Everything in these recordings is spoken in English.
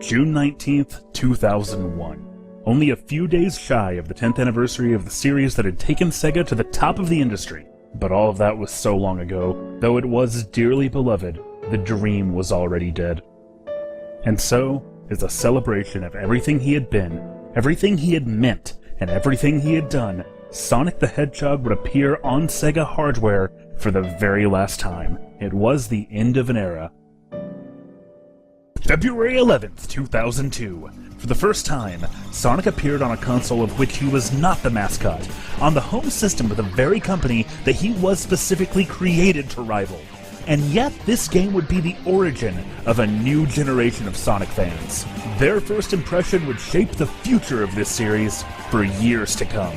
June 19th, 2001. Only a few days shy of the 10th anniversary of the series that had taken Sega to the top of the industry. But all of that was so long ago, though it was dearly beloved, the dream was already dead. And so, as a celebration of everything he had been, everything he had meant, and everything he had done, Sonic the Hedgehog would appear on Sega hardware for the very last time. It was the end of an era. February 11th, 2002. For the first time, Sonic appeared on a console of which he was not the mascot, on the home system of the very company that he was specifically created to rival. And yet, this game would be the origin of a new generation of Sonic fans. Their first impression would shape the future of this series for years to come.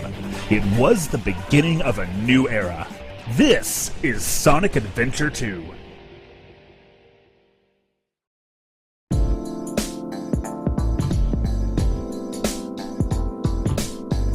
It was the beginning of a new era. This is Sonic Adventure 2.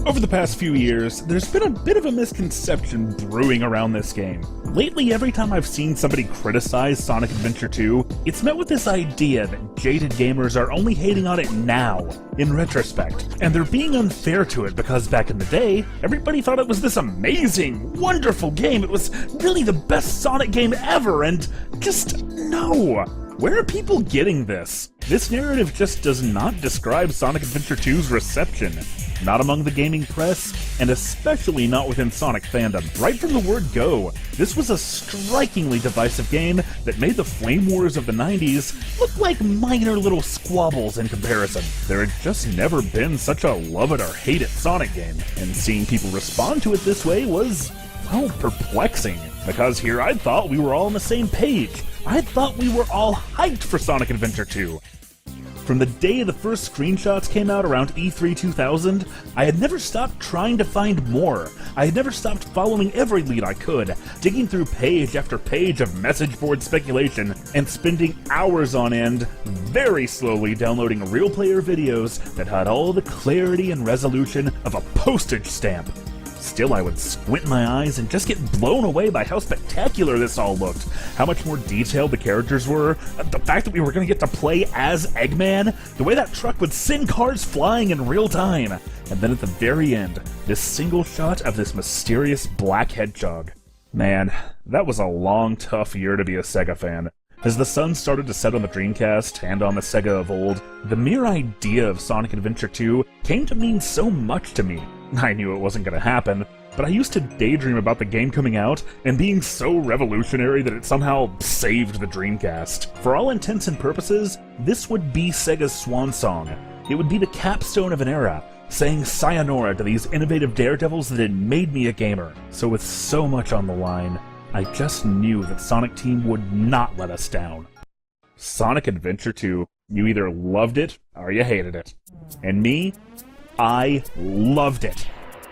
Over the past few years, there's been a bit of a misconception brewing around this game. Lately, every time I've seen somebody criticize Sonic Adventure 2, it's met with this idea that jaded gamers are only hating on it now, in retrospect, and they're being unfair to it because back in the day, everybody thought it was this amazing, wonderful game. It was really the best Sonic game ever, and just no. Where are people getting this? This narrative just does not describe Sonic Adventure 2's reception. Not among the gaming press, and especially not within Sonic fandom. Right from the word go, this was a strikingly divisive game that made the Flame Wars of the 90s look like minor little squabbles in comparison. There had just never been such a love it or hate it Sonic game, and seeing people respond to it this way was, well, perplexing. Because here I thought we were all on the same page. I thought we were all hyped for Sonic Adventure 2. From the day the first screenshots came out around E3 2000, I had never stopped trying to find more. I had never stopped following every lead I could, digging through page after page of message board speculation, and spending hours on end, very slowly downloading real player videos that had all the clarity and resolution of a postage stamp. Still, I would squint my eyes and just get blown away by how spectacular this all looked, how much more detailed the characters were, the fact that we were going to get to play as Eggman, the way that truck would send cars flying in real time, and then at the very end, this single shot of this mysterious black hedgehog. Man, that was a long, tough year to be a Sega fan. As the sun started to set on the Dreamcast and on the Sega of old, the mere idea of Sonic Adventure 2 came to mean so much to me. I knew it wasn't going to happen, but I used to daydream about the game coming out and being so revolutionary that it somehow saved the Dreamcast. For all intents and purposes, this would be Sega's swan song. It would be the capstone of an era, saying sayonara to these innovative daredevils that had made me a gamer. So with so much on the line, I just knew that Sonic Team would not let us down. Sonic Adventure 2, you either loved it or you hated it. And me? I loved it.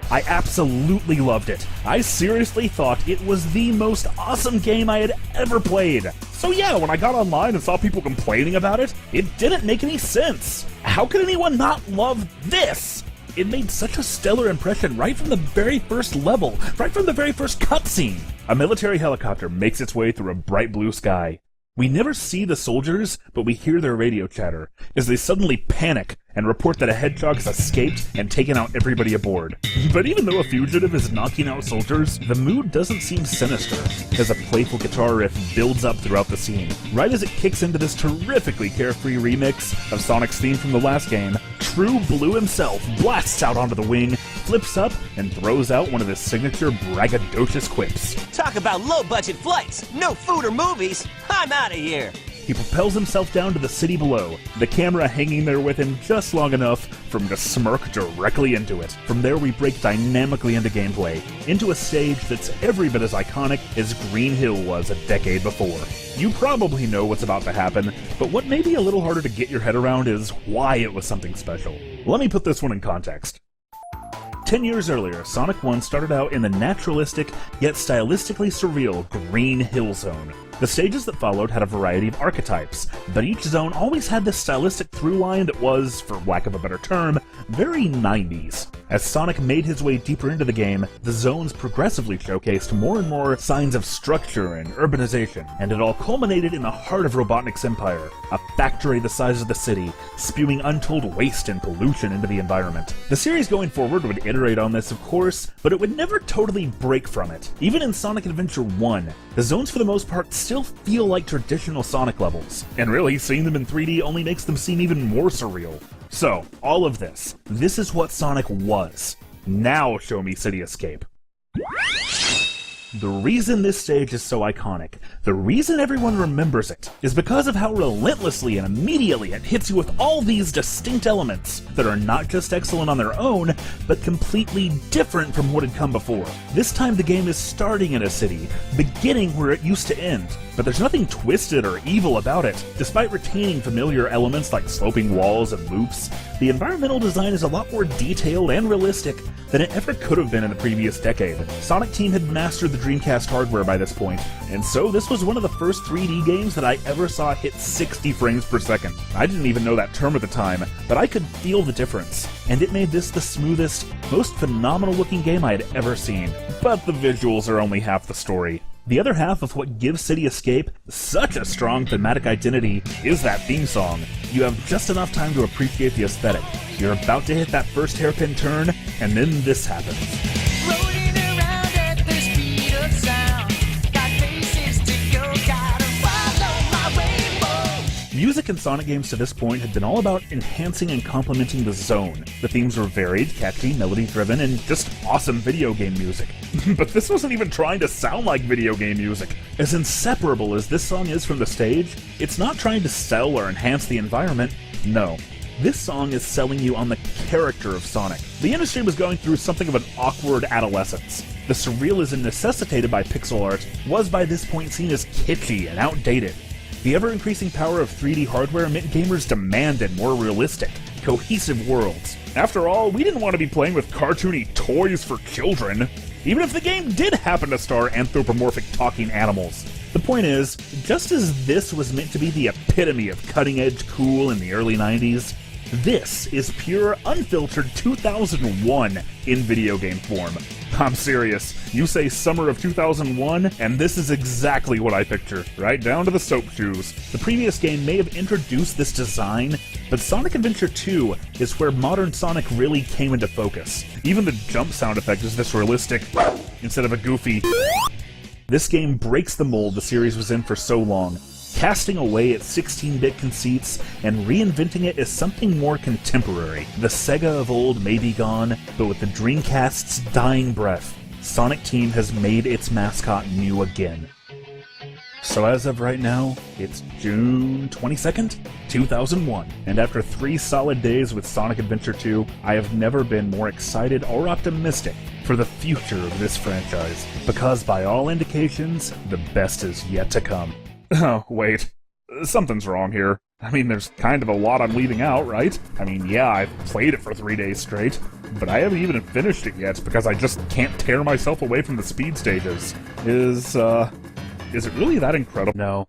I absolutely loved it. I seriously thought it was the most awesome game I had ever played. So yeah, when I got online and saw people complaining about it, it didn't make any sense. How could anyone not love this? It made such a stellar impression right from the very first level, right from the very first cutscene. A military helicopter makes its way through a bright blue sky. We never see the soldiers, but we hear their radio chatter as they suddenly panic and report that a hedgehog has escaped and taken out everybody aboard. But even though a fugitive is knocking out soldiers, the mood doesn't seem sinister, as a playful guitar riff builds up throughout the scene. Right as it kicks into this terrifically carefree remix of Sonic's theme from the last game, True Blue himself blasts out onto the wing, flips up, and throws out one of his signature braggadocious quips. Talk about low-budget flights, no food or movies, I'm out of here. He propels himself down to the city below, the camera hanging there with him just long enough for him to smirk directly into it. From there we break dynamically into gameplay, into a stage that's every bit as iconic as Green Hill was a decade before. You probably know what's about to happen, but what may be a little harder to get your head around is why it was something special. Let me put this one in context. 10 years earlier, Sonic 1 started out in the naturalistic, yet stylistically surreal Green Hill Zone. The stages that followed had a variety of archetypes, but each zone always had this stylistic through line that was, for lack of a better term, very 90s. As Sonic made his way deeper into the game, the zones progressively showcased more and more signs of structure and urbanization, and it all culminated in the heart of Robotnik's empire, a factory the size of the city, spewing untold waste and pollution into the environment. The series going forward would iterate on this, of course, but it would never totally break from it. Even in Sonic Adventure 1, the zones for the most part still feel like traditional Sonic levels, and really, seeing them in 3D only makes them seem even more surreal. So, all of this is what Sonic was. Now show me City Escape. The reason this stage is so iconic, the reason everyone remembers it, is because of how relentlessly and immediately it hits you with all these distinct elements that are not just excellent on their own, but completely different from what had come before. This time the game is starting in a city, beginning where it used to end, but there's nothing twisted or evil about it. Despite retaining familiar elements like sloping walls and loops, the environmental design is a lot more detailed and realistic than it ever could have been in the previous decade. Sonic Team had mastered the Dreamcast hardware by this point, and so this was one of the first 3D games that I ever saw hit 60 frames per second. I didn't even know that term at the time, but I could feel the difference, and it made this the smoothest, most phenomenal looking game I had ever seen. But the visuals are only half the story. The other half of what gives City Escape such a strong thematic identity is that theme song. You have just enough time to appreciate the aesthetic. You're about to hit that first hairpin turn, and then this happens. Rolling around at the speed of sound. Got places to go, gotta follow my rainbow. Music in Sonic games to this point had been all about enhancing and complementing the zone. The themes were varied, catchy, melody-driven, and just awesome video game music. But this wasn't even trying to sound like video game music. As inseparable as this song is from the stage, it's not trying to sell or enhance the environment, no. This song is selling you on the character of Sonic. The industry was going through something of an awkward adolescence. The surrealism necessitated by pixel art was by this point seen as kitschy and outdated. The ever-increasing power of 3D hardware meant gamers demanded more realistic, cohesive worlds. After all, we didn't want to be playing with cartoony toys for children, even if the game did happen to star anthropomorphic talking animals. The point is, just as this was meant to be the epitome of cutting-edge cool in the early 90s, this is pure, unfiltered 2001 in video game form. I'm serious. You say summer of 2001, and this is exactly what I picture, right down to the soap shoes. The previous game may have introduced this design, but Sonic Adventure 2 is where modern Sonic really came into focus. Even the jump sound effect is this realistic, instead of a goofy. This game breaks the mold the series was in for so long, casting away its 16-bit conceits and reinventing it as something more contemporary. The Sega of old may be gone, but with the Dreamcast's dying breath, Sonic Team has made its mascot new again. So as of right now, it's June 22nd, 2001, and after 3 solid days with Sonic Adventure 2, I have never been more excited or optimistic for the future of this franchise, because by all indications, the best is yet to come. Oh, wait. Something's wrong here. I mean, there's kind of a lot I'm leaving out, right? I mean, yeah, I've played it for 3 days straight, but I haven't even finished it yet because I just can't tear myself away from the speed stages. Is it really that incredible? No.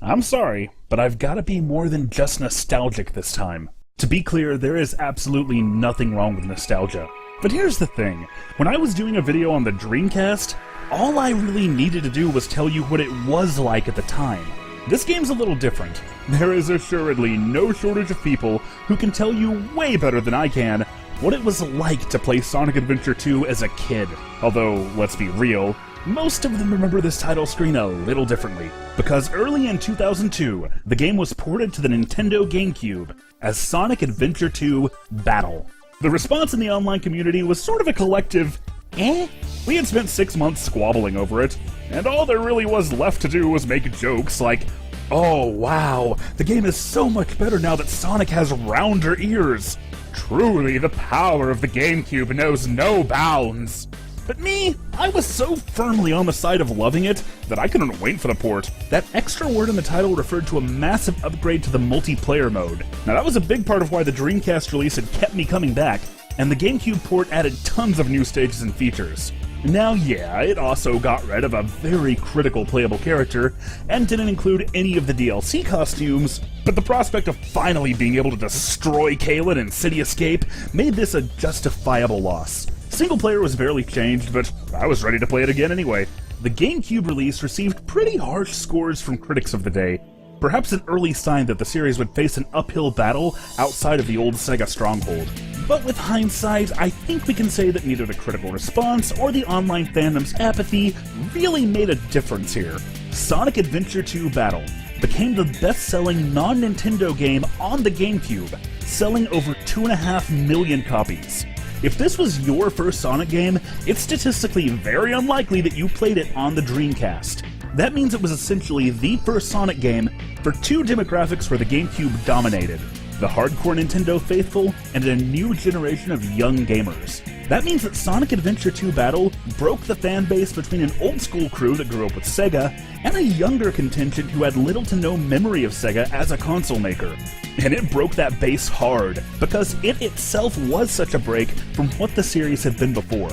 I'm sorry, but I've gotta be more than just nostalgic this time. To be clear, there is absolutely nothing wrong with nostalgia. But here's the thing. When I was doing a video on the Dreamcast, all I really needed to do was tell you what it was like at the time. This game's a little different. There is assuredly no shortage of people who can tell you way better than I can what it was like to play Sonic Adventure 2 as a kid. Although, let's be real, most of them remember this title screen a little differently, because early in 2002, the game was ported to the Nintendo GameCube as Sonic Adventure 2 Battle. The response in the online community was sort of a collective, eh? We had spent 6 months squabbling over it, and all there really was left to do was make jokes like, oh wow, the game is so much better now that Sonic has rounder ears. Truly, the power of the GameCube knows no bounds. But me, I was so firmly on the side of loving it that I couldn't wait for the port. That extra word in the title referred to a massive upgrade to the multiplayer mode. Now that was a big part of why the Dreamcast release had kept me coming back, and the GameCube port added tons of new stages and features. Now yeah, it also got rid of a very critical playable character, and didn't include any of the DLC costumes, but the prospect of finally being able to destroy Kalen in City Escape made this a justifiable loss. Single player was barely changed, but I was ready to play it again anyway. The GameCube release received pretty harsh scores from critics of the day, perhaps an early sign that the series would face an uphill battle outside of the old Sega stronghold. But with hindsight, I think we can say that neither the critical response or the online fandom's apathy really made a difference here. Sonic Adventure 2 Battle became the best-selling non-Nintendo game on the GameCube, selling over 2.5 million copies. If this was your first Sonic game, it's statistically very unlikely that you played it on the Dreamcast. That means it was essentially the first Sonic game for two demographics where the GameCube dominated: the hardcore Nintendo faithful and a new generation of young gamers. That means that Sonic Adventure 2 Battle broke the fan base between an old school crew that grew up with Sega and a younger contingent who had little to no memory of Sega as a console maker. And it broke that base hard, because it itself was such a break from what the series had been before.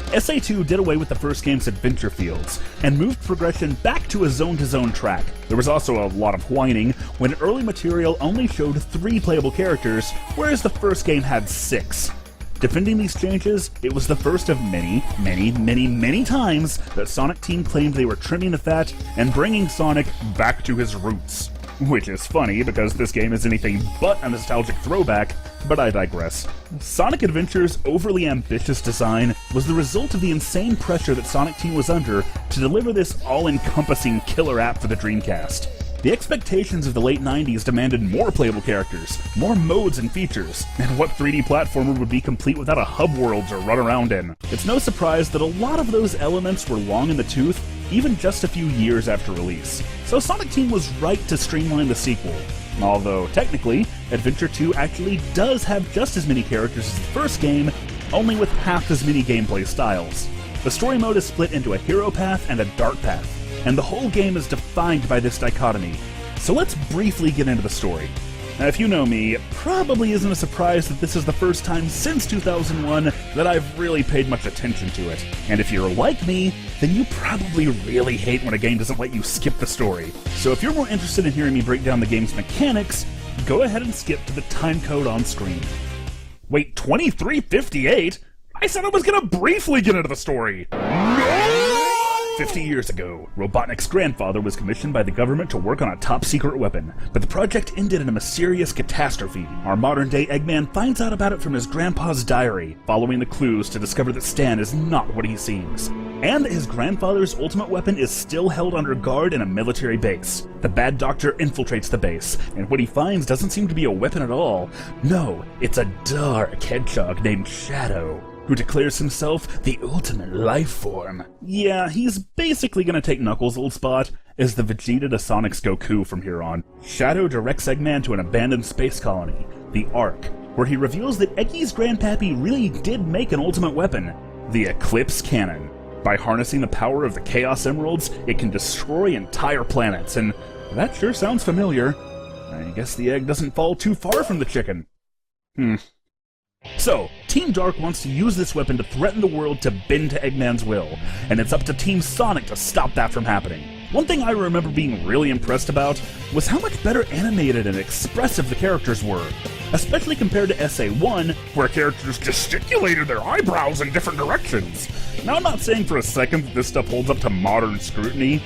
SA2 did away with the first game's adventure fields, and moved progression back to a zone-to-zone track. There was also a lot of whining when early material only showed 3 playable characters, whereas the first game had 6. Defending these changes, it was the first of many times that Sonic Team claimed they were trimming the fat and bringing Sonic back to his roots. Which is funny, because this game is anything but a nostalgic throwback, but I digress. Sonic Adventure's overly ambitious design was the result of the insane pressure that Sonic Team was under to deliver this all-encompassing killer app for the Dreamcast. The expectations of the late 90s demanded more playable characters, more modes and features, and what 3D platformer would be complete without a hub world to run around in? It's no surprise that a lot of those elements were long in the tooth, even just a few years after release. So Sonic Team was right to streamline the sequel. Although, technically, Adventure 2 actually does have just as many characters as the first game, only with half as many gameplay styles. The story mode is split into a hero path and a dark path, and the whole game is defined by this dichotomy. So let's briefly get into the story. Now, if you know me, it probably isn't a surprise that this is the first time since 2001 that I've really paid much attention to it. And if you're like me, then you probably really hate when a game doesn't let you skip the story. So if you're more interested in hearing me break down the game's mechanics, go ahead and skip to the timecode on screen. Wait, 2358? I said I was gonna briefly get into the story! No! 50 years ago, Robotnik's grandfather was commissioned by the government to work on a top-secret weapon, but the project ended in a mysterious catastrophe. Our modern-day Eggman finds out about it from his grandpa's diary, following the clues to discover that Stan is not what he seems. And his grandfather's ultimate weapon is still held under guard in a military base. The bad doctor infiltrates the base, and what he finds doesn't seem to be a weapon at all. No, it's a dark hedgehog named Shadow, who declares himself the ultimate life form. Yeah, he's basically gonna take Knuckles' old spot as the Vegeta to Sonic's Goku from here on. Shadow directs Eggman to an abandoned space colony, the Ark, where he reveals that Eggy's grandpappy really did make an ultimate weapon, the Eclipse Cannon. By harnessing the power of the Chaos Emeralds, it can destroy entire planets, and that sure sounds familiar. I guess the egg doesn't fall too far from the chicken. So, Team Dark wants to use this weapon to threaten the world to bend to Eggman's will, and it's up to Team Sonic to stop that from happening. One thing I remember being really impressed about was how much better animated and expressive the characters were, especially compared to SA1, where characters gesticulated their eyebrows in different directions. Now, I'm not saying for a second that this stuff holds up to modern scrutiny.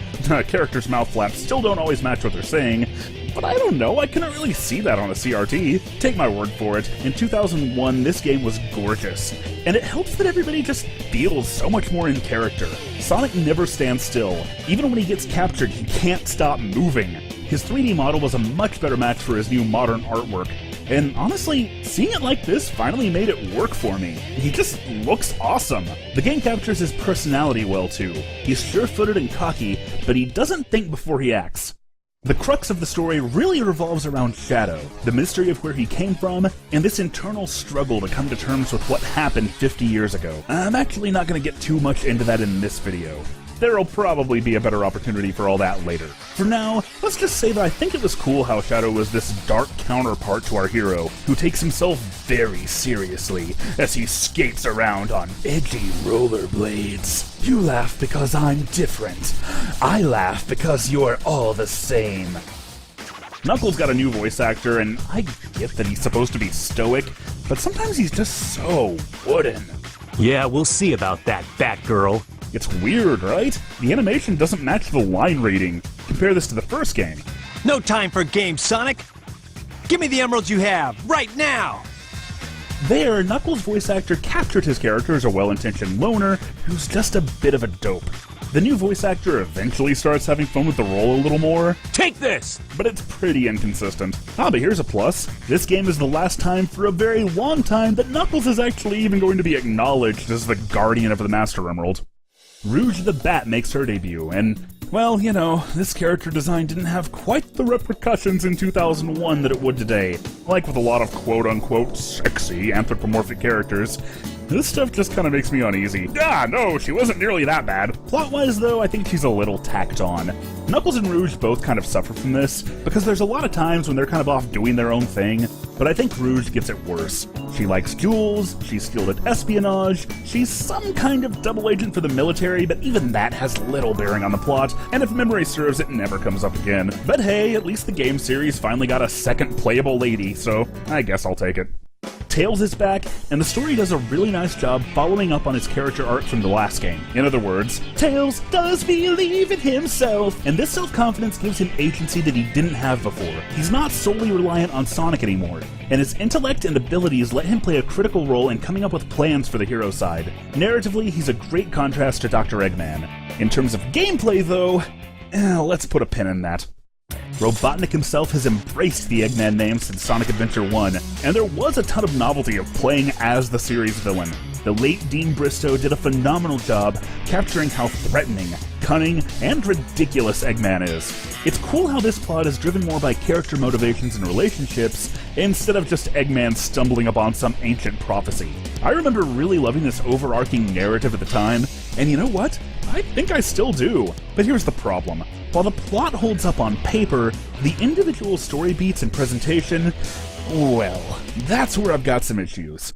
Characters' mouth flaps still don't always match what they're saying, but I don't know, I couldn't really see that on a CRT. Take my word for it, in 2001 this game was gorgeous, and it helps that everybody just feels so much more in character. Sonic never stands still. Even when he gets captured, he can't stop moving. His 3D model was a much better match for his new modern artwork, and honestly, seeing it like this finally made it work for me. He just looks awesome. The game captures his personality well too. He's sure-footed and cocky, but he doesn't think before he acts. The crux of the story really revolves around Shadow, the mystery of where he came from, and this internal struggle to come to terms with what happened 50 years ago. I'm actually not going to get too much into that in this video. there'll probably be a better opportunity for all that later. For now, let's just say that I think it was cool how Shadow was this dark counterpart to our hero, who takes himself very seriously as he skates around on edgy rollerblades. You laugh because I'm different. I laugh because you're all the same. Knuckles got a new voice actor, and I get that he's supposed to be stoic, but sometimes he's just so wooden. Yeah, we'll see about that, Batgirl. It's weird, right? The animation doesn't match the line rating. Compare this to the first game. No time for games, Sonic. Give me the emeralds you have, right now! There, Knuckles' voice actor captured his character as a well-intentioned loner who's just a bit of a dope. The new voice actor eventually starts having fun with the role a little more. Take this! But it's pretty inconsistent. Ah, but here's a plus. This game is the last time for a very long time that Knuckles is actually even going to be acknowledged as the guardian of the Master Emerald. Rouge the Bat makes her debut, and, well, you know, this character design didn't have quite the repercussions in 2001 that it would today. Like with a lot of quote-unquote sexy anthropomorphic characters, this stuff just kind of makes me uneasy. Ah, no, she wasn't nearly that bad. Plot-wise, though, I think she's a little tacked on. Knuckles and Rouge both kind of suffer from this, because there's a lot of times when they're kind of off doing their own thing, but I think Rouge gets it worse. She likes jewels, she's skilled at espionage, she's some kind of double agent for the military, but even that has little bearing on the plot, and if memory serves, it never comes up again. But hey, at least the game series finally got a second playable lady, so I guess I'll take it. Tails is back, and the story does a really nice job following up on his character arc from the last game. In other words, Tails does believe in himself, and this self-confidence gives him agency that he didn't have before. He's not solely reliant on Sonic anymore, and his intellect and abilities let him play a critical role in coming up with plans for the hero side. Narratively, he's a great contrast to Dr. Eggman. In terms of gameplay, though, let's put a pin in that. Robotnik himself has embraced the Eggman name since Sonic Adventure 1, and there was a ton of novelty of playing as the series villain. The late Dean Bristow did a phenomenal job capturing how threatening, cunning, and ridiculous Eggman is. It's cool how this plot is driven more by character motivations and relationships, instead of just Eggman stumbling upon some ancient prophecy. I remember really loving this overarching narrative at the time, and you know what? I think I still do. But here's the problem. While the plot holds up on paper, the individual story beats and presentation, well, that's where I've got some issues.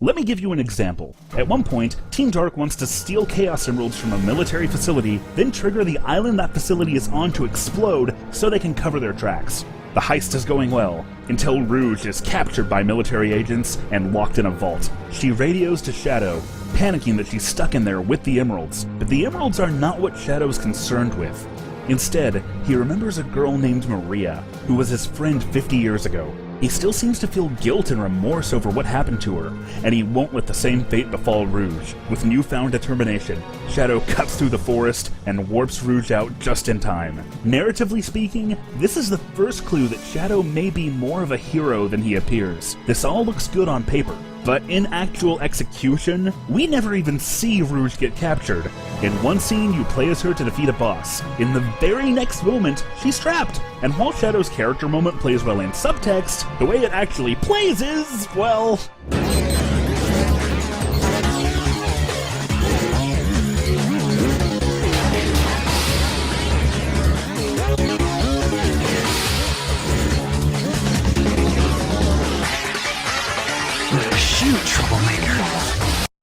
Let me give you an example. At one point, Team Dark wants to steal Chaos Emeralds from a military facility, then trigger the island that facility is on to explode so they can cover their tracks. The heist is going well, until Rouge is captured by military agents and locked in a vault. She radios to Shadow, panicking that she's stuck in there with the emeralds, but the emeralds are not what Shadow's concerned with. Instead, he remembers a girl named Maria, who was his friend 50 years ago. He still seems to feel guilt and remorse over what happened to her, and he won't let the same fate befall Rouge. With newfound determination, Shadow cuts through the forest and warps Rouge out just in time. Narratively speaking, this is the first clue that Shadow may be more of a hero than he appears. This all looks good on paper, but in actual execution, we never even see Rouge get captured. In one scene, you play as her to defeat a boss. In the very next moment, she's trapped. And while Shadow's character moment plays well in subtext, the way it actually plays is, well... Shoot, troublemaker.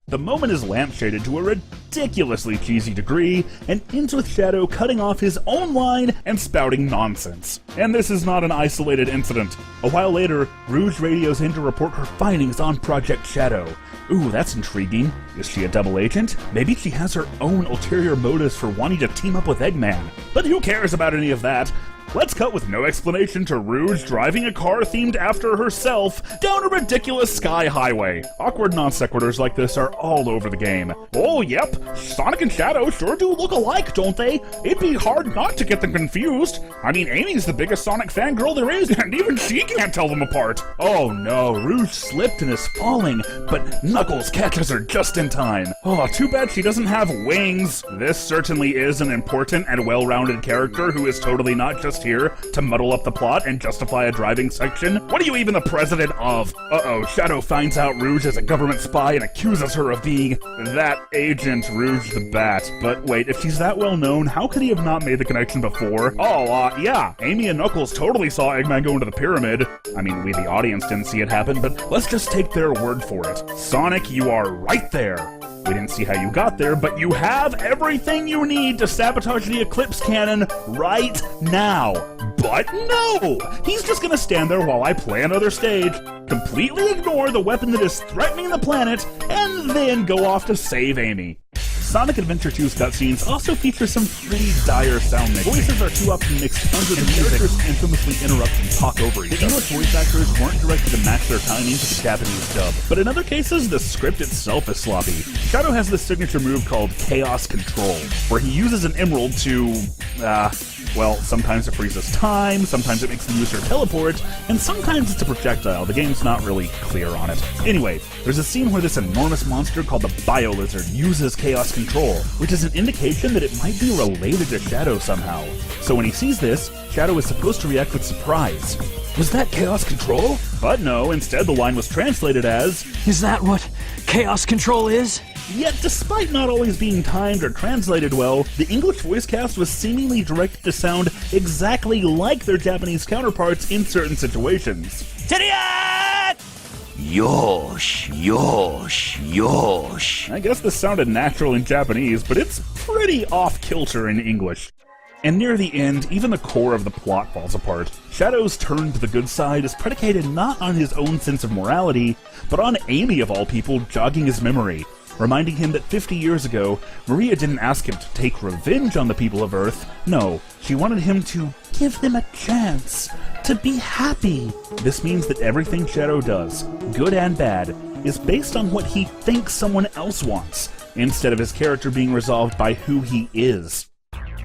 The moment is lampshaded to a ridiculously cheesy degree, and ends with Shadow cutting off his own line and spouting nonsense. And this is not an isolated incident. A while later, Rouge radios in to report her findings on Project Shadow. Ooh, that's intriguing. Is she a double agent? Maybe she has her own ulterior motives for wanting to team up with Eggman. But who cares about any of that? Let's cut with no explanation to Rouge driving a car themed after herself down a ridiculous sky highway. Awkward non sequiturs like this are all over the game. Oh, yep, Sonic and Shadow sure do look alike, don't they? It'd be hard not to get them confused. I mean, Amy's the biggest Sonic fangirl there is, and even she can't tell them apart. Oh no, Rouge slipped and is falling, but Knuckles catches her just in time. Oh, too bad she doesn't have wings. This certainly is an important and well-rounded character who is totally not just just here to muddle up the plot and justify a driving section? What are you even the president of? Uh-oh, Shadow finds out Rouge is a government spy and accuses her of being that agent Rouge the Bat. But wait, if she's that well known, how could he have not made the connection before? Oh, yeah, Amy and Knuckles totally saw Eggman go into the pyramid. I mean, we the audience didn't see it happen, but let's just take their word for it. Sonic, you are right there. We didn't see how you got there, but you have everything you need to sabotage the Eclipse cannon right now. But no! He's just gonna stand there while I play another stage, completely ignore the weapon that is threatening the planet, and then go off to save Amy. Sonic Adventure 2's cutscenes also feature some pretty dire sound mixing. Voices are too often mixed under the music, characters infamously interrupt and talk over each other. The English voice actors weren't directed to match their timing to the Japanese dub, but in other cases, the script itself is sloppy. Shadow has this signature move called Chaos Control, where he uses an emerald to, well, sometimes it freezes time, sometimes it makes the user teleport, and sometimes it's a projectile. The game's not really clear on it. Anyway, there's a scene where this enormous monster called the Bio-Lizard uses Chaos Control, which is an indication that it might be related to Shadow somehow. So when he sees this, Shadow is supposed to react with surprise. Was that Chaos Control? But no, instead the line was translated as, Is that what Chaos Control is? Yet, despite not always being timed or translated well, the English voice cast was seemingly directed to sound exactly like their Japanese counterparts in certain situations. Idiot! Yosh, yosh, yosh. I guess this sounded natural in Japanese, but it's pretty off-kilter in English. And near the end, even the core of the plot falls apart. Shadow's turn to the good side is predicated not on his own sense of morality, but on Amy of all people jogging his memory, reminding him that 50 years ago, Maria didn't ask him to take revenge on the people of Earth. No, she wanted him to give them a chance to be happy. This means that everything Shadow does, good and bad, is based on what he thinks someone else wants, instead of his character being resolved by who he is.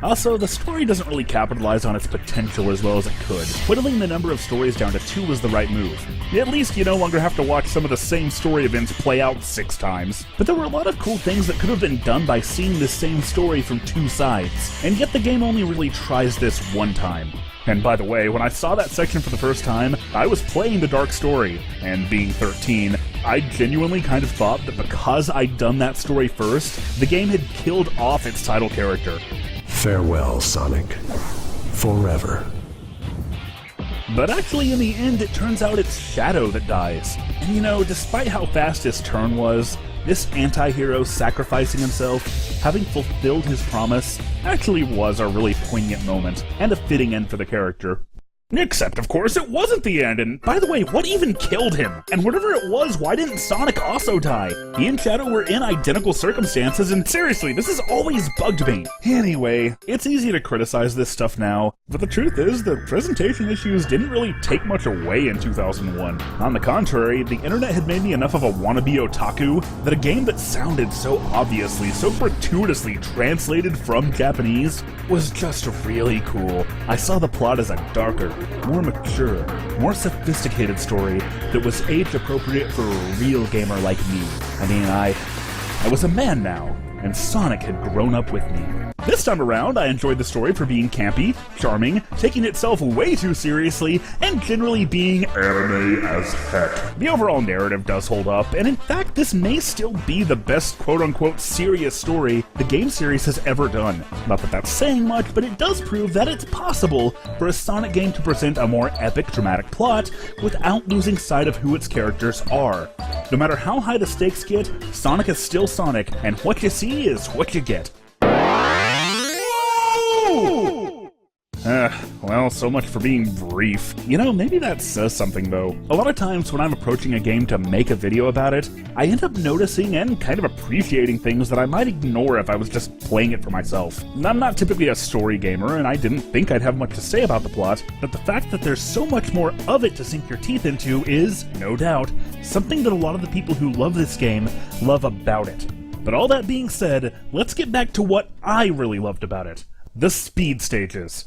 Also, the story doesn't really capitalize on its potential as well as it could. Whittling the number of stories down to 2 was the right move. At least you no longer have to watch some of the same story events play out 6 times. But there were a lot of cool things that could have been done by seeing the same story from 2 sides, and yet the game only really tries this one time. And by the way, when I saw that section for the first time, I was playing the Dark Story, and being 13, I genuinely kind of thought that because I'd done that story first, the game had killed off its title character. Farewell, Sonic. Forever. But actually, in the end, it turns out it's Shadow that dies. And you know, despite how fast his turn was, this anti-hero sacrificing himself, having fulfilled his promise, actually was a really poignant moment, and a fitting end for the character. Except, of course, it wasn't the end, and by the way, what even killed him? And whatever it was, why didn't Sonic also die? He and Shadow were in identical circumstances, and seriously, this has always bugged me. Anyway, it's easy to criticize this stuff now, but the truth is, the presentation issues didn't really take much away in 2001. On the contrary, the internet had made me enough of a wannabe otaku that a game that sounded so obviously, so gratuitously translated from Japanese was just really cool. I saw the plot as a darker, more mature, more sophisticated story that was age-appropriate for a real gamer like me. I mean, I was a man now, and Sonic had grown up with me. This time around, I enjoyed the story for being campy, charming, taking itself way too seriously, and generally being anime as heck. The overall narrative does hold up, and in fact, this may still be the best quote-unquote serious story the game series has ever done. Not that that's saying much, but it does prove that it's possible for a Sonic game to present a more epic, dramatic plot without losing sight of who its characters are. No matter how high the stakes get, Sonic is still Sonic, and what you see is what you get. Well, so much for being brief. You know, maybe that says something, though. A lot of times when I'm approaching a game to make a video about it, I end up noticing and kind of appreciating things that I might ignore if I was just playing it for myself. I'm not typically a story gamer, and I didn't think I'd have much to say about the plot, but the fact that there's so much more of it to sink your teeth into is, no doubt, something that a lot of the people who love this game love about it. But all that being said, let's get back to what I really loved about it. The speed stages.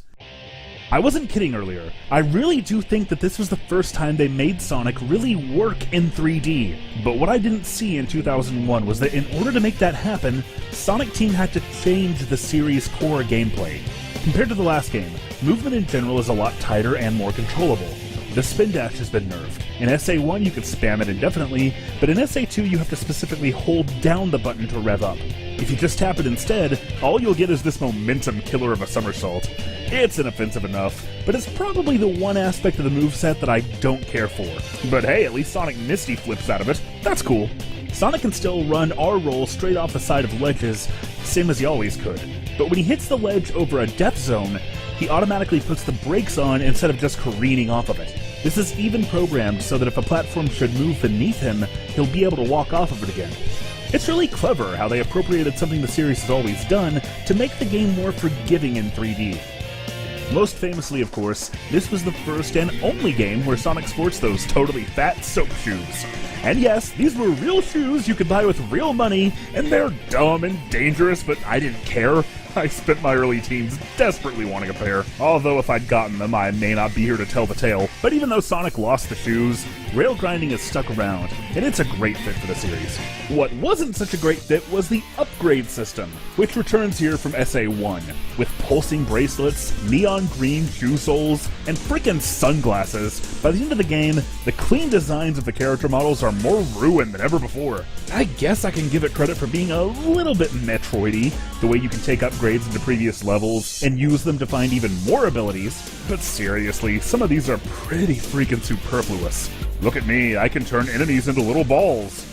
I wasn't kidding earlier. I really do think that this was the first time they made Sonic really work in 3D. But what I didn't see in 2001 was that in order to make that happen, Sonic Team had to change the series' core gameplay. Compared to the last game, movement in general is a lot tighter and more controllable. The spin dash has been nerfed. In SA1 you can spam it indefinitely, but in SA2 you have to specifically hold down the button to rev up. If you just tap it instead, all you'll get is this momentum killer of a somersault. It's inoffensive enough, but it's probably the one aspect of the moveset that I don't care for. But hey, at least Sonic Misty flips out of it. That's cool. Sonic can still run R-roll straight off the side of ledges, same as he always could. But when he hits the ledge over a death zone, he automatically puts the brakes on instead of just careening off of it. This is even programmed so that if a platform should move beneath him, he'll be able to walk off of it again. It's really clever how they appropriated something the series has always done to make the game more forgiving in 3D. Most famously, of course, this was the first and only game where Sonic sports those totally fat soap shoes. And yes, these were real shoes you could buy with real money, and they're dumb and dangerous, but I didn't care. I spent my early teens desperately wanting a pair, although if I'd gotten them, I may not be here to tell the tale. But even though Sonic lost the shoes, rail grinding has stuck around, and it's a great fit for the series. What wasn't such a great fit was the upgrade system, which returns here from SA1, with pulsing bracelets, neon green shoe soles, and frickin' sunglasses. By the end of the game, the clean designs of the character models are more ruined than ever before. I guess I can give it credit for being a little bit Metroid-y, the way you can take upgrades into previous levels and use them to find even more abilities, but seriously, some of these are pretty freaking superfluous. Look at me, I can turn enemies into little balls.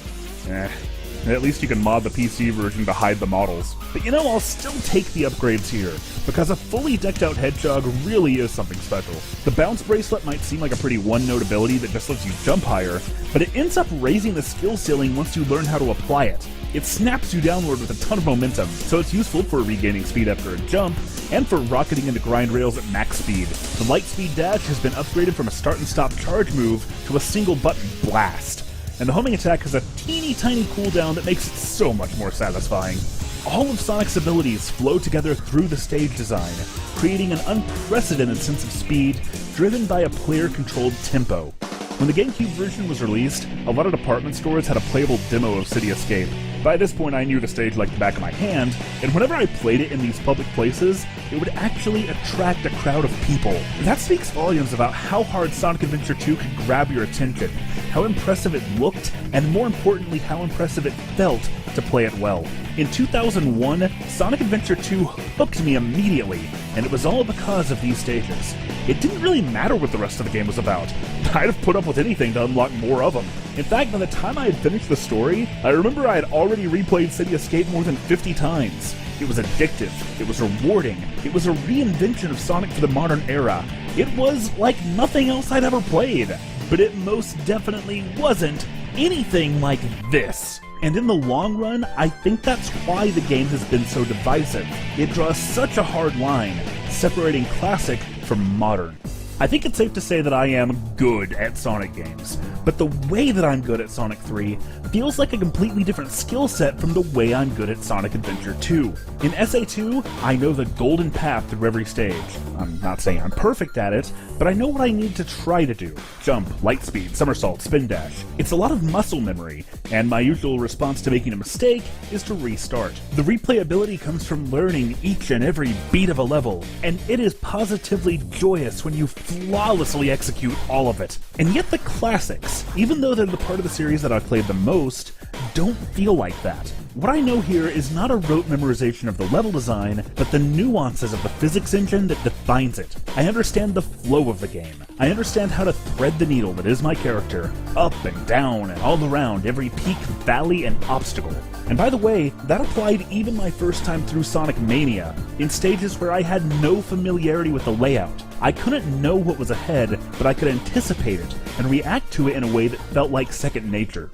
At least you can mod the PC version to hide the models. But you know, I'll still take the upgrades here, because a fully decked out Hedgehog really is something special. The bounce bracelet might seem like a pretty one-note ability that just lets you jump higher, but it ends up raising the skill ceiling once you learn how to apply it. It snaps you downward with a ton of momentum, so it's useful for regaining speed after a jump, and for rocketing into grind rails at max speed. The light speed dash has been upgraded from a start and stop charge move to a single button blast. And the homing attack has a teeny tiny cooldown that makes it so much more satisfying. All of Sonic's abilities flow together through the stage design, creating an unprecedented sense of speed driven by a player-controlled tempo. When the GameCube version was released, a lot of department stores had a playable demo of City Escape. By this point I knew the stage like the back of my hand, and whenever I played it in these public places, it would actually attract a crowd of people. That speaks volumes about how hard Sonic Adventure 2 could grab your attention, how impressive it looked, and more importantly how impressive it felt to play it well. In 2001, Sonic Adventure 2 hooked me immediately, and it was all because of these stages. It didn't really matter what the rest of the game was about. I'd have put up with anything to unlock more of them. In fact, by the time I had finished the story, I remember I had already replayed City Escape more than 50 times. It was addictive, it was rewarding, it was a reinvention of Sonic for the modern era. It was like nothing else I'd ever played. But it most definitely wasn't anything like this. And in the long run, I think that's why the game has been so divisive. It draws such a hard line, separating classic from modern. I think it's safe to say that I am good at Sonic games, but the way that I'm good at Sonic 3 feels like a completely different skill set from the way I'm good at Sonic Adventure 2. In SA2, I know the golden path through every stage. I'm not saying I'm perfect at it, but I know what I need to try to do. Jump, light speed, somersault, spin dash. It's a lot of muscle memory, and my usual response to making a mistake is to restart. The replayability comes from learning each and every beat of a level, and it is positively joyous when you flawlessly execute all of it. And yet the classics, even though they're the part of the series that I've played the most, don't feel like that. What I know here is not a rote memorization of the level design, but the nuances of the physics engine that defines it. I understand the flow of the game. I understand how to thread the needle that is my character, up and down and all around every peak, valley, and obstacle. And by the way, that applied even my first time through Sonic Mania, in stages where I had no familiarity with the layout. I couldn't know what was ahead, but I could anticipate it and react to it in a way that felt like second nature.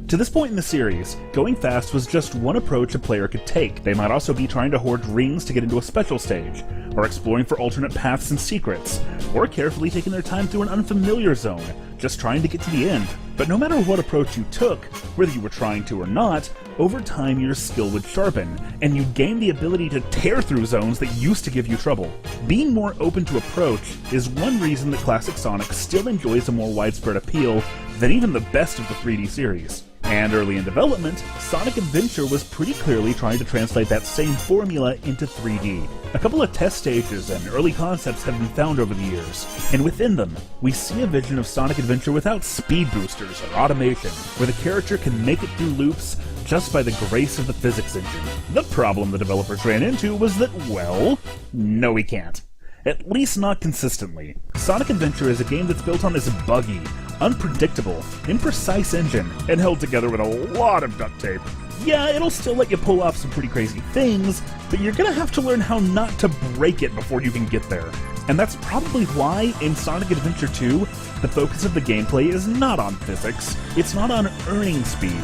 To this point in the series, going fast was just one approach a player could take. They might also be trying to hoard rings to get into a special stage, or exploring for alternate paths and secrets, or carefully taking their time through an unfamiliar zone, just trying to get to the end. But no matter what approach you took, whether you were trying to or not, over time your skill would sharpen, and you'd gain the ability to tear through zones that used to give you trouble. Being more open to approach is one reason that classic Sonic still enjoys a more widespread appeal than even the best of the 3D series. And early in development, Sonic Adventure was pretty clearly trying to translate that same formula into 3D. A couple of test stages and early concepts have been found over the years, and within them, we see a vision of Sonic Adventure without speed boosters or automation, where the character can make it through loops just by the grace of the physics engine. The problem the developers ran into was that, well, no we can't. At least not consistently. Sonic Adventure is a game that's built on this buggy, unpredictable, imprecise engine, and held together with a lot of duct tape. Yeah, it'll still let you pull off some pretty crazy things, but you're gonna have to learn how not to break it before you can get there. And that's probably why, in Sonic Adventure 2, the focus of the gameplay is not on physics, it's not on earning speed.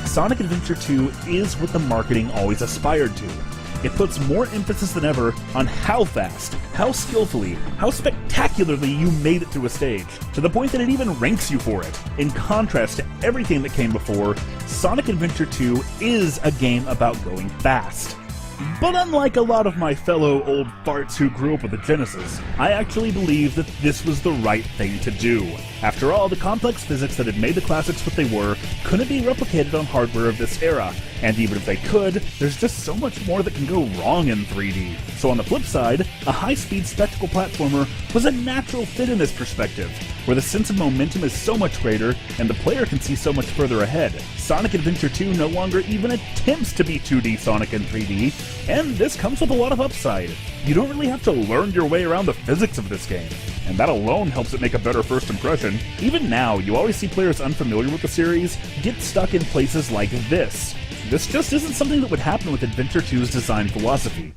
Sonic Adventure 2 is what the marketing always aspired to. It puts more emphasis than ever on how fast, how skillfully, how spectacularly you made it through a stage, to the point that it even ranks you for it. In contrast to everything that came before, Sonic Adventure 2 is a game about going fast. But unlike a lot of my fellow old farts who grew up with the Genesis, I actually believe that this was the right thing to do. After all, the complex physics that had made the classics what they were couldn't be replicated on hardware of this era, and even if they could, there's just so much more that can go wrong in 3D. So on the flip side, a high-speed spectacle platformer was a natural fit in this perspective, where the sense of momentum is so much greater, and the player can see so much further ahead. Sonic Adventure 2 no longer even attempts to be 2D Sonic in 3D, and this comes with a lot of upside. You don't really have to learn your way around the physics of this game, and that alone helps it make a better first impression. Even now, you always see players unfamiliar with the series get stuck in places like this. This just isn't something that would happen with Adventure 2's design philosophy.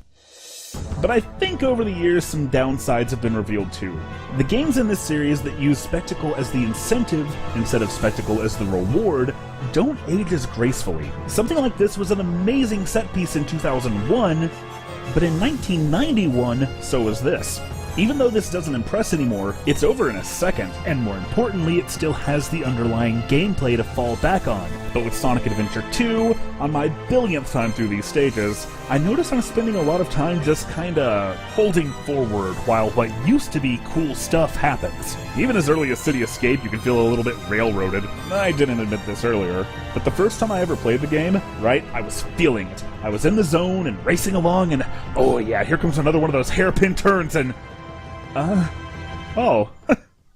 But I think over the years some downsides have been revealed too. The games in this series that use spectacle as the incentive instead of spectacle as the reward don't age as gracefully. Something like this was an amazing set piece in 2001, but in 1991, so was this. Even though this doesn't impress anymore, it's over in a second, and more importantly, it still has the underlying gameplay to fall back on. But with Sonic Adventure 2, on my billionth time through these stages, I notice I'm spending a lot of time just kinda holding forward while what used to be cool stuff happens. Even as early as City Escape, you can feel a little bit railroaded. I didn't admit this earlier, but the first time I ever played the game, right, I was feeling it. I was in the zone and racing along and, oh yeah, here comes another one of those hairpin turns and... oh,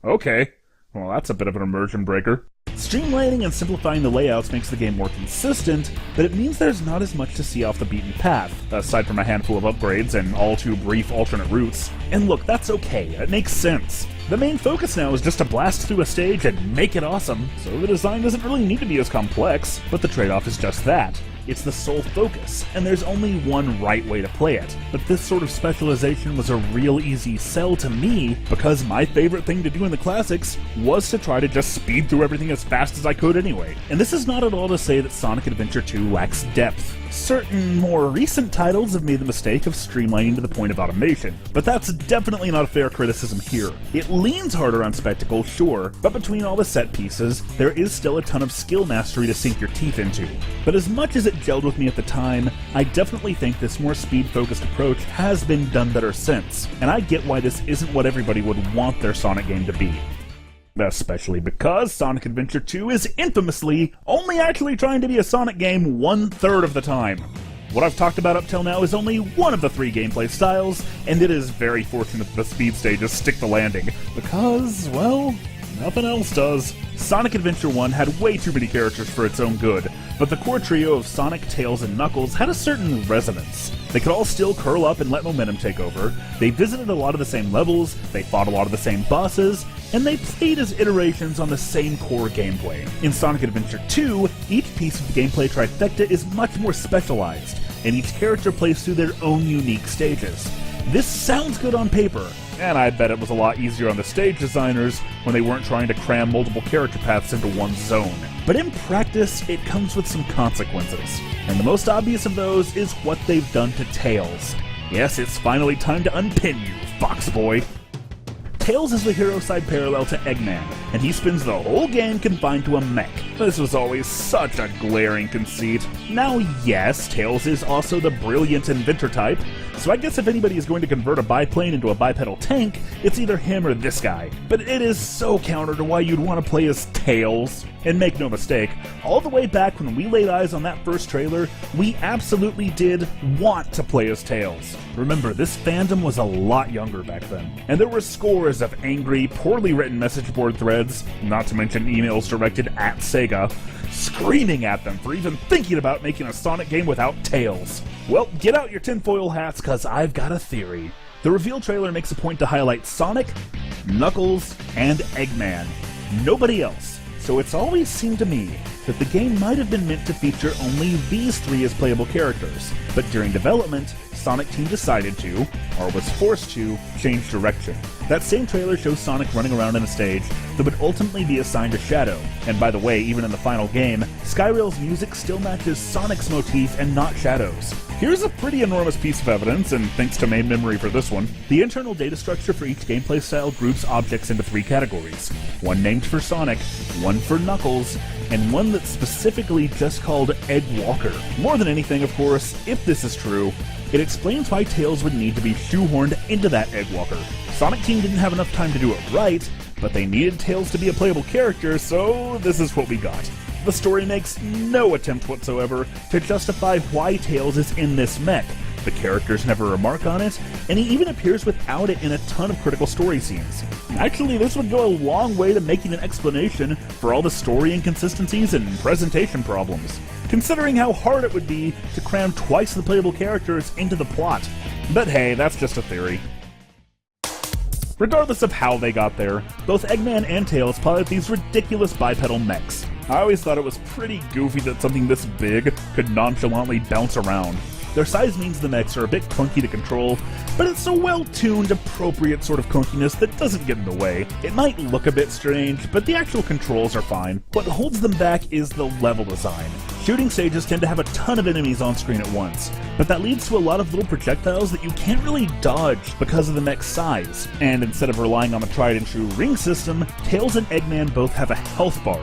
okay. Well, that's a bit of an immersion breaker. Streamlining and simplifying the layouts makes the game more consistent, but it means there's not as much to see off the beaten path, aside from a handful of upgrades and all too brief alternate routes. And look, that's okay, it makes sense. The main focus now is just to blast through a stage and make it awesome, so the design doesn't really need to be as complex, but the trade-off is just that. It's the sole focus, and there's only one right way to play it. But this sort of specialization was a real easy sell to me, because my favorite thing to do in the classics was to try to just speed through everything as fast as I could anyway. And this is not at all to say that Sonic Adventure 2 lacks depth. Certain more recent titles have made the mistake of streamlining to the point of automation, but that's definitely not a fair criticism here. It leans harder on spectacle, sure, but between all the set pieces, there is still a ton of skill mastery to sink your teeth into. But as much as it gelled with me at the time, I definitely think this more speed-focused approach has been done better since, and I get why this isn't what everybody would want their Sonic game to be. Especially because Sonic Adventure 2 is infamously only actually trying to be a Sonic game 1/3 of the time. What I've talked about up till now is only one of the 3 gameplay styles, and it is very fortunate that the speed stages stick the landing, because, well, nothing else does. Sonic Adventure 1 had way too many characters for its own good, but the core trio of Sonic, Tails, and Knuckles had a certain resonance. They could all still curl up and let momentum take over, they visited a lot of the same levels, they fought a lot of the same bosses, and they played as iterations on the same core gameplay. In Sonic Adventure 2, each piece of the gameplay trifecta is much more specialized, and each character plays through their own unique stages. This sounds good on paper, and I bet it was a lot easier on the stage designers when they weren't trying to cram multiple character paths into one zone. But in practice, it comes with some consequences, and the most obvious of those is what they've done to Tails. Yes, it's finally time to unpin you, Fox Boy. Tails is the hero side parallel to Eggman, and he spends the whole game confined to a mech. This was always such a glaring conceit. Now yes, Tails is also the brilliant inventor type, So I guess if anybody is going to convert a biplane into a bipedal tank, it's either him or this guy. But it is so counter to why you'd want to play as Tails. And make no mistake, all the way back when we laid eyes on that first trailer, we absolutely did want to play as Tails. Remember, this fandom was a lot younger back then, and there were scores of angry, poorly written message board threads, not to mention emails directed at Sega, screaming at them for even thinking about making a Sonic game without Tails. Well, get out your tinfoil hats, cause I've got a theory. The reveal trailer makes a point to highlight Sonic, Knuckles, and Eggman. Nobody else. So it's always seemed to me that the game might have been meant to feature only these three as playable characters, but during development, Sonic Team decided to, or was forced to, change direction. That same trailer shows Sonic running around on a stage that would ultimately be assigned to Shadow, and by the way, even in the final game, Skyrail's music still matches Sonic's motif and not Shadow's. Here's a pretty enormous piece of evidence, and thanks to main memory for this one, the internal data structure for each gameplay style groups objects into three categories. One named for Sonic, one for Knuckles, and one that's specifically just called Egg Walker. More than anything, of course, if this is true, it explains why Tails would need to be shoehorned into that Egg Walker. Sonic Team didn't have enough time to do it right, but they needed Tails to be a playable character, so this is what we got. The story makes no attempt whatsoever to justify why Tails is in this mech. The characters never remark on it, and he even appears without it in a ton of critical story scenes. Actually, this would go a long way to making an explanation for all the story inconsistencies and presentation problems, considering how hard it would be to cram twice the playable characters into the plot. But hey, that's just a theory. Regardless of how they got there, both Eggman and Tails pilot these ridiculous bipedal mechs. I always thought it was pretty goofy that something this big could nonchalantly bounce around. Their size means the mechs are a bit clunky to control, but it's a well-tuned, appropriate sort of clunkiness that doesn't get in the way. It might look a bit strange, but the actual controls are fine. What holds them back is the level design. Shooting stages tend to have a ton of enemies on screen at once, but that leads to a lot of little projectiles that you can't really dodge because of the mech's size. And instead of relying on the tried-and-true ring system, Tails and Eggman both have a health bar.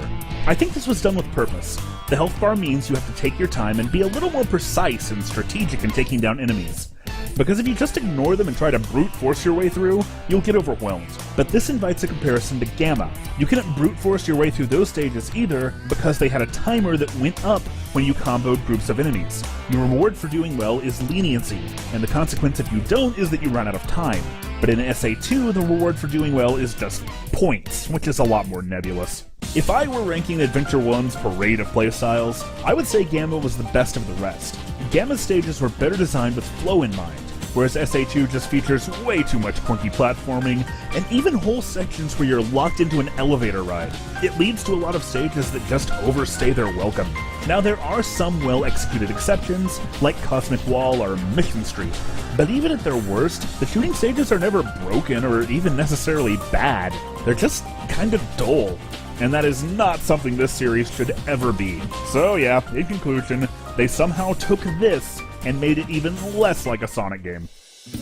I think this was done with purpose. The health bar means you have to take your time and be a little more precise and strategic in taking down enemies. Because if you just ignore them and try to brute force your way through, you'll get overwhelmed. But this invites a comparison to Gamma. You couldn't brute force your way through those stages either because they had a timer that went up when you comboed groups of enemies. Your reward for doing well is leniency, and the consequence if you don't is that you run out of time. But in SA2, the reward for doing well is just points, which is a lot more nebulous. If I were ranking Adventure 1's parade of playstyles, I would say Gamma was the best of the rest. Gamma's stages were better designed with flow in mind, whereas SA2 just features way too much clunky platforming, and even whole sections where you're locked into an elevator ride. It leads to a lot of stages that just overstay their welcome. Now there are some well-executed exceptions, like Cosmic Wall or Mission Street, but even at their worst, the shooting stages are never broken or even necessarily bad. They're just kind of dull. And that is not something this series should ever be. So yeah, in conclusion, they somehow took this and made it even less like a Sonic game.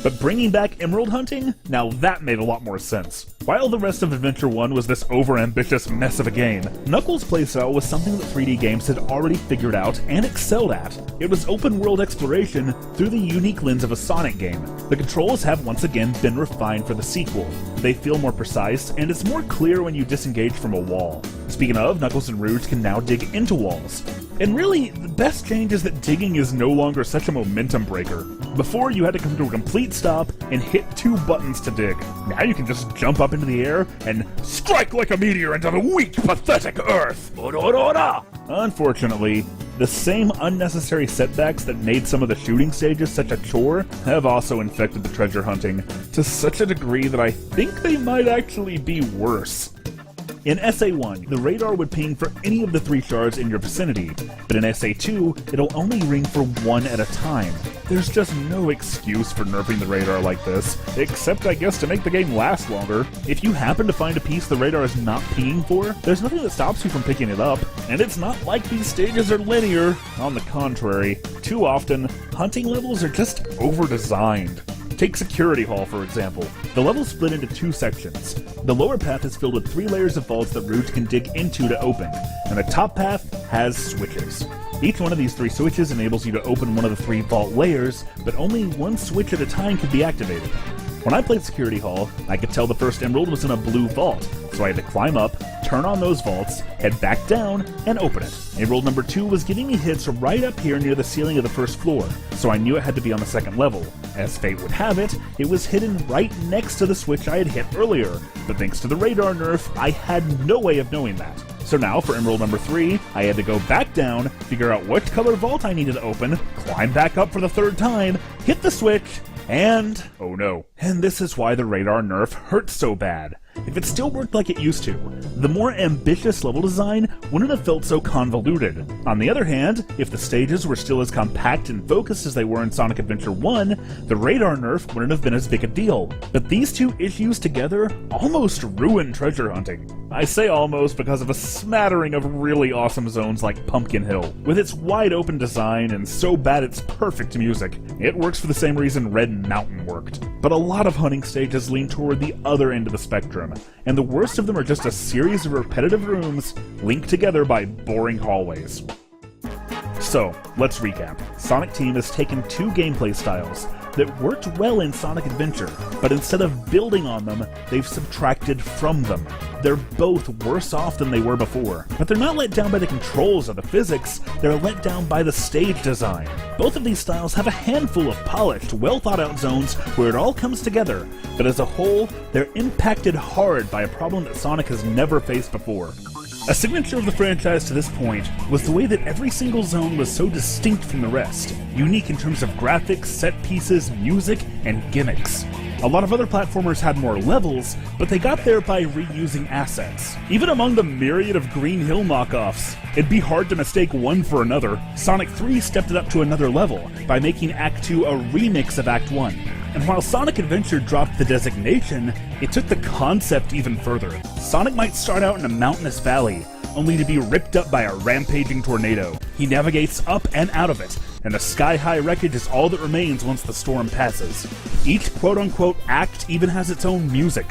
But bringing back Emerald hunting? Now that made a lot more sense. While the rest of Adventure 1 was this overambitious mess of a game, Knuckles' playstyle was something that 3D games had already figured out and excelled at. It was open-world exploration through the unique lens of a Sonic game. The controls have once again been refined for the sequel. They feel more precise, and it's more clear when you disengage from a wall. Speaking of, Knuckles and Rouge can now dig into walls. And really, the best change is that digging is no longer such a momentum breaker. Before, you had to come to a complete stop and hit 2 buttons to dig. Now you can just jump up into the air and strike like a meteor into the weak, pathetic Earth! Unfortunately, the same unnecessary setbacks that made some of the shooting stages such a chore have also infected the treasure hunting, to such a degree that I think they might actually be worse. In SA1, the radar would ping for any of the 3 shards in your vicinity, but in SA2, it'll only ring for 1 at a time. There's just no excuse for nerfing the radar like this, except I guess to make the game last longer. If you happen to find a piece the radar is not pinging for, there's nothing that stops you from picking it up, and it's not like these stages are linear. On the contrary, too often, hunting levels are just over-designed. Take Security Hall, for example. The level's split into 2 sections. The lower path is filled with 3 layers of vaults that Rouge can dig into to open, and the top path has switches. Each one of these 3 switches enables you to open one of the 3 vault layers, but only one switch at a time can be activated. When I played Security Hall, I could tell the first emerald was in a blue vault, so I had to climb up, turn on those vaults, head back down, and open it. Emerald number 2 was giving me hits right up here near the ceiling of the first floor, so I knew it had to be on the second level. As fate would have it, it was hidden right next to the switch I had hit earlier, but thanks to the radar nerf, I had no way of knowing that. So now, for emerald number 3, I had to go back down, figure out which color vault I needed to open, climb back up for the 3rd time, hit the switch, and oh no. And this is why the radar nerf hurts so bad. If it still worked like it used to, the more ambitious level design wouldn't have felt so convoluted. On the other hand, if the stages were still as compact and focused as they were in Sonic Adventure 1, the radar nerf wouldn't have been as big a deal. But these 2 issues together almost ruin treasure hunting. I say almost because of a smattering of really awesome zones like Pumpkin Hill. With its wide open design and so bad it's perfect music, it works for the same reason Red Mountain worked. But a lot of hunting stages lean toward the other end of the spectrum, and the worst of them are just a series of repetitive rooms linked together by boring hallways. So, let's recap. Sonic Team has taken 2 gameplay styles that worked well in Sonic Adventure, but instead of building on them, they've subtracted from them. They're both worse off than they were before, but they're not let down by the controls or the physics, they're let down by the stage design. Both of these styles have a handful of polished, well-thought-out zones where it all comes together, but as a whole, they're impacted hard by a problem that Sonic has never faced before. A signature of the franchise to this point was the way that every single zone was so distinct from the rest, unique in terms of graphics, set pieces, music, and gimmicks. A lot of other platformers had more levels, but they got there by reusing assets. Even among the myriad of Green Hill knockoffs, it'd be hard to mistake one for another. Sonic 3 stepped it up to another level by making Act 2 a remix of Act 1. And while Sonic Adventure dropped the designation, it took the concept even further. Sonic might start out in a mountainous valley, only to be ripped up by a rampaging tornado. He navigates up and out of it, and the sky-high wreckage is all that remains once the storm passes. Each quote-unquote act even has its own music.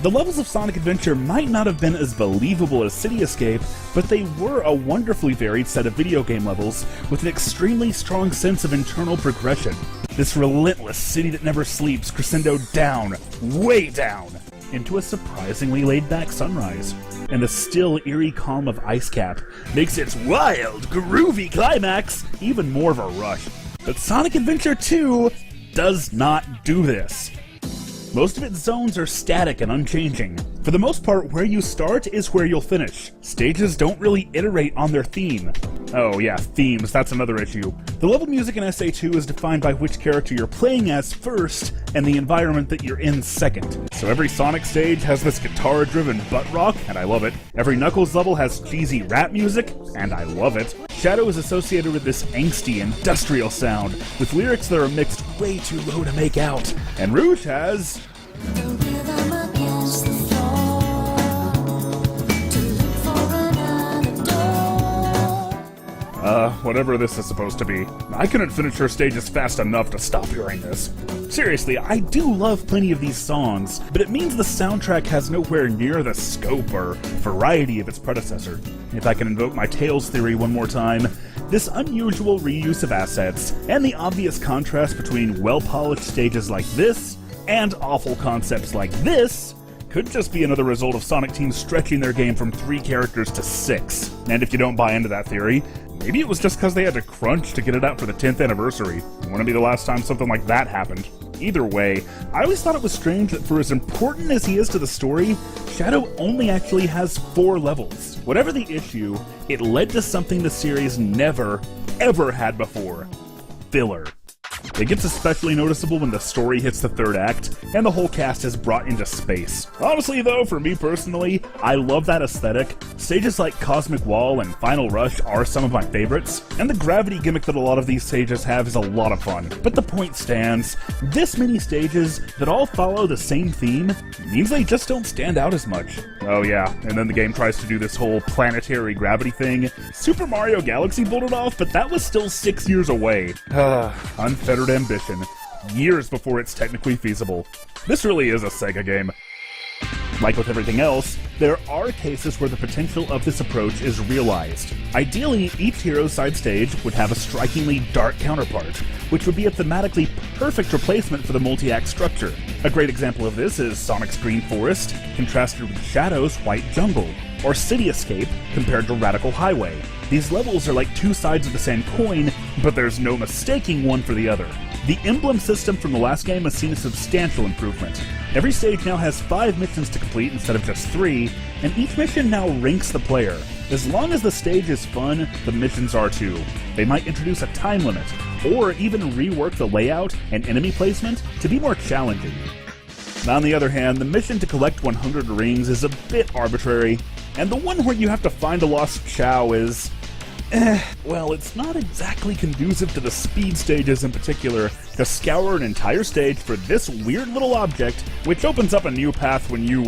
The levels of Sonic Adventure might not have been as believable as City Escape, but they were a wonderfully varied set of video game levels with an extremely strong sense of internal progression. This relentless city that never sleeps crescendoed down, way down, into a surprisingly laid-back sunrise. And the still eerie calm of Ice Cap makes its wild, groovy climax even more of a rush. But Sonic Adventure 2 does not do this. Most of its zones are static and unchanging. For the most part, where you start is where you'll finish. Stages don't really iterate on their theme. Oh yeah, themes, that's another issue. The level music in SA2 is defined by which character you're playing as first, and the environment that you're in second. So every Sonic stage has this guitar-driven butt rock, and I love it. Every Knuckles level has cheesy rap music, and I love it. Shadow is associated with this angsty, industrial sound, with lyrics that are mixed way too low to make out. And Rouge has... The rhythm against the floor to look for another door. Whatever this is supposed to be. I couldn't finish her stages fast enough to stop hearing this. Seriously, I do love plenty of these songs, but it means the soundtrack has nowhere near the scope or variety of its predecessor. If I can invoke my Tails theory one more time, this unusual reuse of assets, and the obvious contrast between well-polished stages like this, and awful concepts like this, could just be another result of Sonic Team stretching their game from 3 characters to 6. And if you don't buy into that theory, maybe it was just because they had to crunch to get it out for the 10th anniversary. It wouldn't be the last time something like that happened. Either way, I always thought it was strange that for as important as he is to the story, Shadow only actually has 4 levels. Whatever the issue, it led to something the series never, ever had before. Filler. It gets especially noticeable when the story hits the 3rd act, and the whole cast is brought into space. Honestly though, for me personally, I love that aesthetic. Stages like Cosmic Wall and Final Rush are some of my favorites, and the gravity gimmick that a lot of these stages have is a lot of fun. But the point stands, this many stages that all follow the same theme means they just don't stand out as much. Oh yeah, and then the game tries to do this whole planetary gravity thing. Super Mario Galaxy pulled it off, but that was still 6 years away. Unfettered ambition. Years before it's technically feasible. This really is a Sega game. Like with everything else, there are cases where the potential of this approach is realized. Ideally, each hero's side stage would have a strikingly dark counterpart, which would be a thematically perfect replacement for the multi-act structure. A great example of this is Sonic's Green Forest, contrasted with Shadow's White Jungle, or City Escape compared to Radical Highway. These levels are like two sides of the same coin, but there's no mistaking one for the other. The emblem system from the last game has seen a substantial improvement. Every stage now has 5 missions to complete instead of just 3, and each mission now ranks the player. As long as the stage is fun, the missions are too. They might introduce a time limit, or even rework the layout and enemy placement to be more challenging. On the other hand, the mission to collect 100 rings is a bit arbitrary, and the one where you have to find a lost Chao is... well, it's not exactly conducive to the speed stages in particular to scour an entire stage for this weird little object, which opens up a new path when you,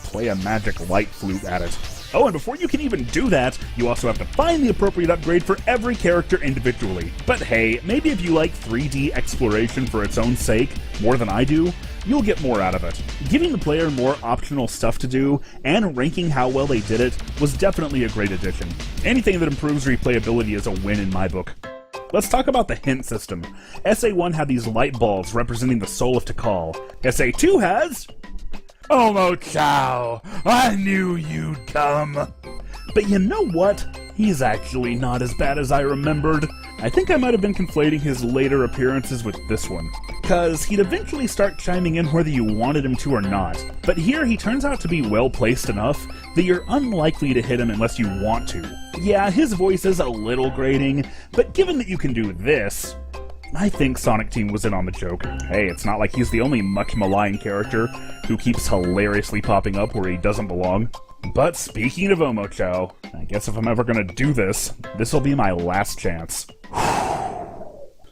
play a magic light flute at it. Oh, and before you can even do that, you also have to find the appropriate upgrade for every character individually. But hey, maybe if you like 3D exploration for its own sake more than I do, you'll get more out of it. Giving the player more optional stuff to do, and ranking how well they did it, was definitely a great addition. Anything that improves replayability is a win in my book. Let's talk about the hint system. SA1 had these light balls representing the soul of Tikal. SA2 has... Omo Chao! I knew you'd come! But you know what? He's actually not as bad as I remembered. I think I might have been conflating his later appearances with this one. Cause he'd eventually start chiming in whether you wanted him to or not. But here he turns out to be well placed enough that you're unlikely to hit him unless you want to. Yeah, his voice is a little grating, but given that you can do this, I think Sonic Team was in on the joke. Hey, it's not like he's the only much maligned character who keeps hilariously popping up where he doesn't belong. But speaking of Omo Chao, I guess if I'm ever gonna do this, this'll be my last chance.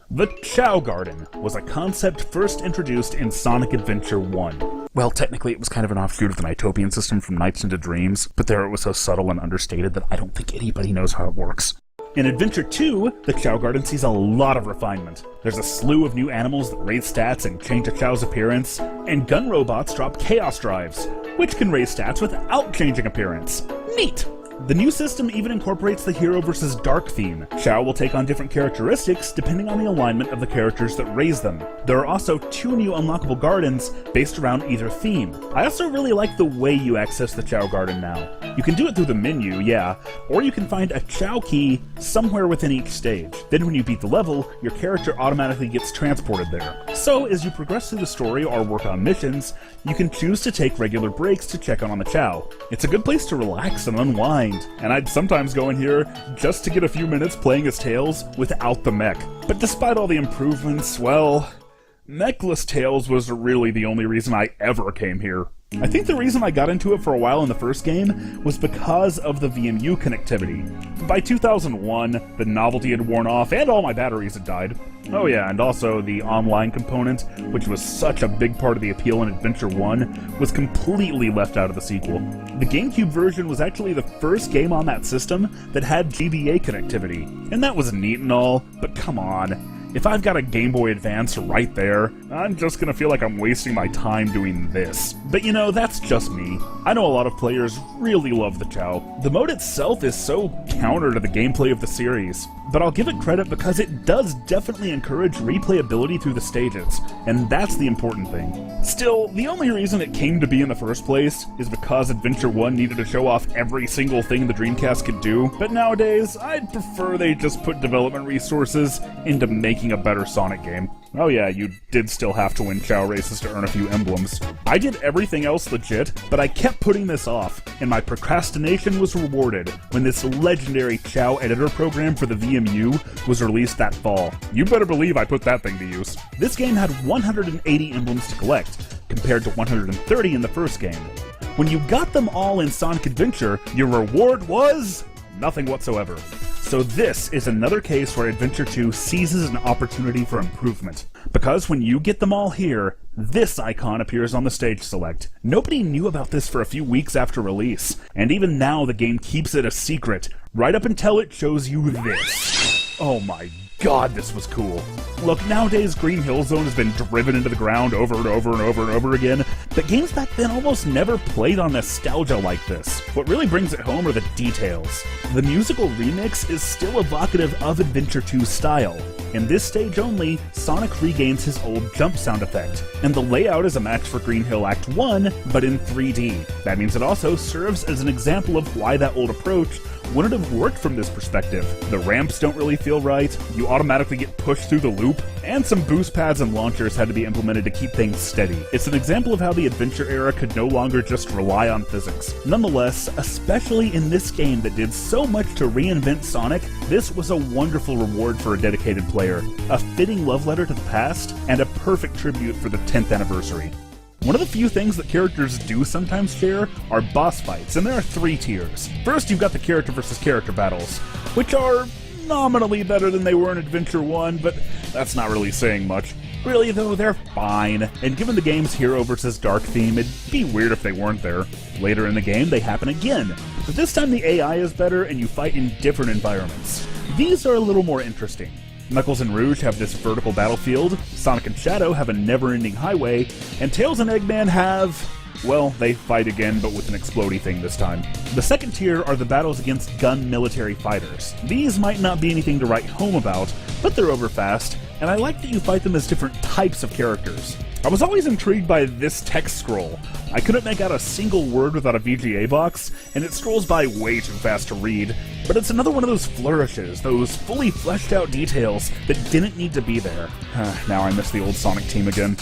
The Chao Garden was a concept first introduced in Sonic Adventure 1. Well, technically it was kind of an offshoot of the Nighttopian system from Nights into Dreams, but there it was so subtle and understated that I don't think anybody knows how it works. In Adventure 2, the Chao Garden sees a lot of refinement. There's a slew of new animals that raise stats and change a Chao's appearance, and gun robots drop Chaos Drives, which can raise stats without changing appearance. Neat! The new system even incorporates the Hero vs. Dark theme. Chao will take on different characteristics depending on the alignment of the characters that raise them. There are also 2 new unlockable gardens based around either theme. I also really like the way you access the Chao Garden now. You can do it through the menu, yeah, or you can find a Chao key somewhere within each stage. Then when you beat the level, your character automatically gets transported there. So as you progress through the story or work on missions, you can choose to take regular breaks to check on the Chao. It's a good place to relax and unwind, and I'd sometimes go in here just to get a few minutes playing as Tails without the mech. But despite all the improvements, well, mechless Tails was really the only reason I ever came here. I think the reason I got into it for a while in the first game was because of the VMU connectivity. By 2001, the novelty had worn off and all my batteries had died. Oh yeah, and also the online component, which was such a big part of the appeal in Adventure 1, was completely left out of the sequel. The GameCube version was actually the first game on that system that had GBA connectivity, and that was neat and all, but come on. If I've got a Game Boy Advance right there, I'm just gonna feel like I'm wasting my time doing this. But you know, that's just me. I know a lot of players really love the Chao. The mode itself is so counter to the gameplay of the series, but I'll give it credit because it does definitely encourage replayability through the stages, and that's the important thing. Still, the only reason it came to be in the first place is because Adventure 1 needed to show off every single thing the Dreamcast could do, but nowadays, I'd prefer they just put development resources into making a better Sonic game. Oh yeah, you did still have to win Chao races to earn a few emblems. I did everything else legit, but I kept putting this off, and my procrastination was rewarded when this legendary Chao editor program for the VMU was released that fall. You better believe I put that thing to use. This game had 180 emblems to collect, compared to 130 in the first game. When you got them all in Sonic Adventure, your reward was nothing whatsoever. So this is another case where Adventure 2 seizes an opportunity for improvement. Because when you get them all here, this icon appears on the stage select. Nobody knew about this for a few weeks after release, and even now the game keeps it a secret, right up until it shows you this. Oh my god, this was cool. Look, nowadays Green Hill Zone has been driven into the ground over and over and over and over again, But games back then almost never played on nostalgia like this. What really brings it home are the details. The musical remix is still evocative of Adventure 2's style. In this stage only, Sonic regains his old jump sound effect, and the layout is a match for Green Hill Act 1, but in 3D. That means it also serves as an example of why that old approach wouldn't have worked from this perspective. The ramps don't really feel right, you automatically get pushed through the loop, and some boost pads and launchers had to be implemented to keep things steady. It's an example of how the adventure era could no longer just rely on physics. Nonetheless, especially in this game that did so much to reinvent Sonic, this was a wonderful reward for a dedicated player, a fitting love letter to the past, and a perfect tribute for the 10th anniversary. One of the few things that characters do sometimes share are boss fights, and there are 3 tiers. First, you've got the character versus character battles, which are nominally better than they were in Adventure 1, but that's not really saying much. Really though, they're fine, and given the game's hero versus dark theme, it'd be weird if they weren't there. Later in the game, they happen again, but this time the AI is better and you fight in different environments. These are a little more interesting. Knuckles and Rouge have this vertical battlefield, Sonic and Shadow have a never-ending highway, and Tails and Eggman have... well, they fight again, but with an explodey thing this time. The second tier are the battles against gun military fighters. These might not be anything to write home about, but they're over fast, and I like that you fight them as different types of characters. I was always intrigued by this text scroll. I couldn't make out a single word without a VGA box, and it scrolls by way too fast to read, but it's another one of those flourishes, those fully fleshed out details that didn't need to be there. Now I miss the old Sonic team again.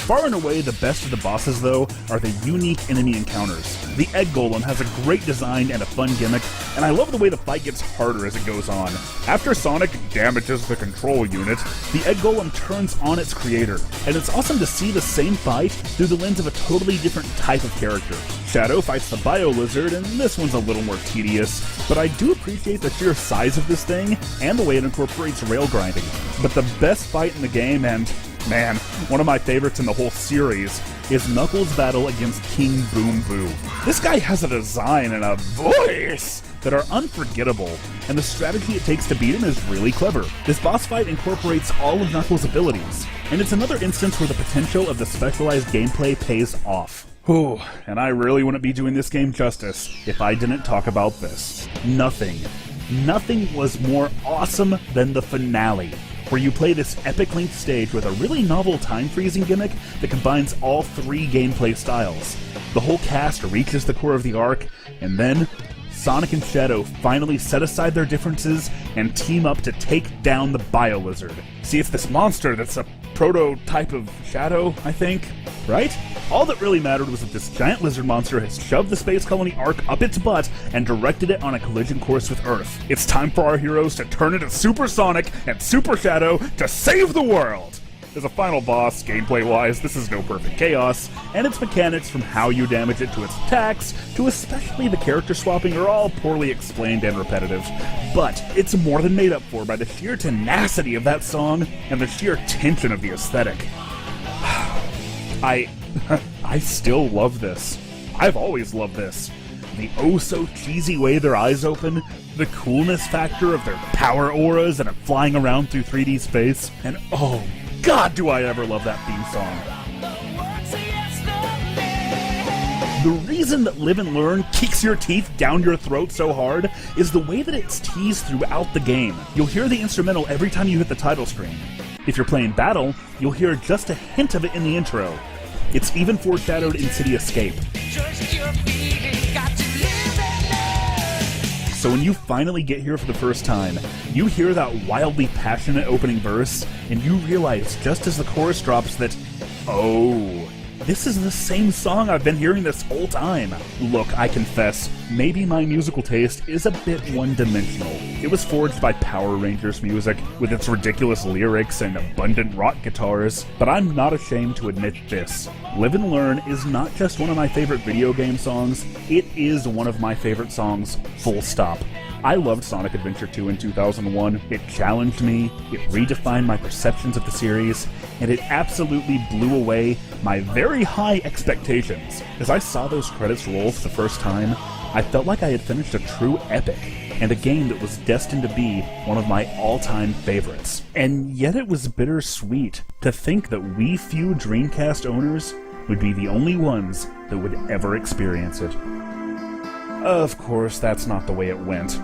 Far and away, the best of the bosses, though, are the unique enemy encounters. The Egg Golem has a great design and a fun gimmick, and I love the way the fight gets harder as it goes on. After Sonic damages the control unit, the Egg Golem turns on its creator, and it's awesome to see the same fight through the lens of a totally different type of character. Shadow fights the Bio Lizard, and this one's a little more tedious, but I do appreciate the sheer size of this thing and the way it incorporates rail grinding. But the best fight in the game, and man, one of my favorites in the whole series, is Knuckles' battle against King Boom Boo. This guy has a design and a voice that are unforgettable, and the strategy it takes to beat him is really clever. This boss fight incorporates all of Knuckles' abilities, and it's another instance where the potential of the specialized gameplay pays off. Whew, and I really wouldn't be doing this game justice if I didn't talk about this. Nothing was more awesome than the finale, where you play this epic length stage with a really novel time-freezing gimmick that combines all 3 gameplay styles. The whole cast reaches the core of the arc, and then Sonic and Shadow finally set aside their differences and team up to take down the Bio Lizard. See, it's this monster that's a prototype of Shadow, I think, right? All that really mattered was that this giant lizard monster has shoved the Space Colony Ark up its butt and directed it on a collision course with Earth. It's time for our heroes to turn into Super Sonic and Super Shadow to save the world! As a final boss, gameplay-wise, this is no perfect chaos, and its mechanics from how you damage it to its attacks, to especially the character swapping, are all poorly explained and repetitive. But it's more than made up for by the sheer tenacity of that song and the sheer tension of the aesthetic. I still love this. I've always loved this. The oh-so-cheesy way their eyes open, the coolness factor of their power auras and flying around through 3D space, and oh God, do I ever love that theme song. The reason that Live and Learn kicks your teeth down your throat so hard is the way that it's teased throughout the game. You'll hear the instrumental every time you hit the title screen. If you're playing Battle, you'll hear just a hint of it in the intro. It's even foreshadowed in City Escape. So when you finally get here for the first time, you hear that wildly passionate opening verse, and you realize just as the chorus drops that, oh, this is the same song I've been hearing this whole time. Look, I confess, maybe my musical taste is a bit one-dimensional. It was forged by Power Rangers music, with its ridiculous lyrics and abundant rock guitars, but I'm not ashamed to admit this. Live and Learn is not just one of my favorite video game songs, it is one of my favorite songs, full stop. I loved Sonic Adventure 2 in 2001, it challenged me, it redefined my perceptions of the series, and it absolutely blew away my very high expectations. As I saw those credits roll for the first time, I felt like I had finished a true epic, and a game that was destined to be one of my all-time favorites. And yet it was bittersweet to think that we few Dreamcast owners would be the only ones that would ever experience it. Of course, that's not the way it went.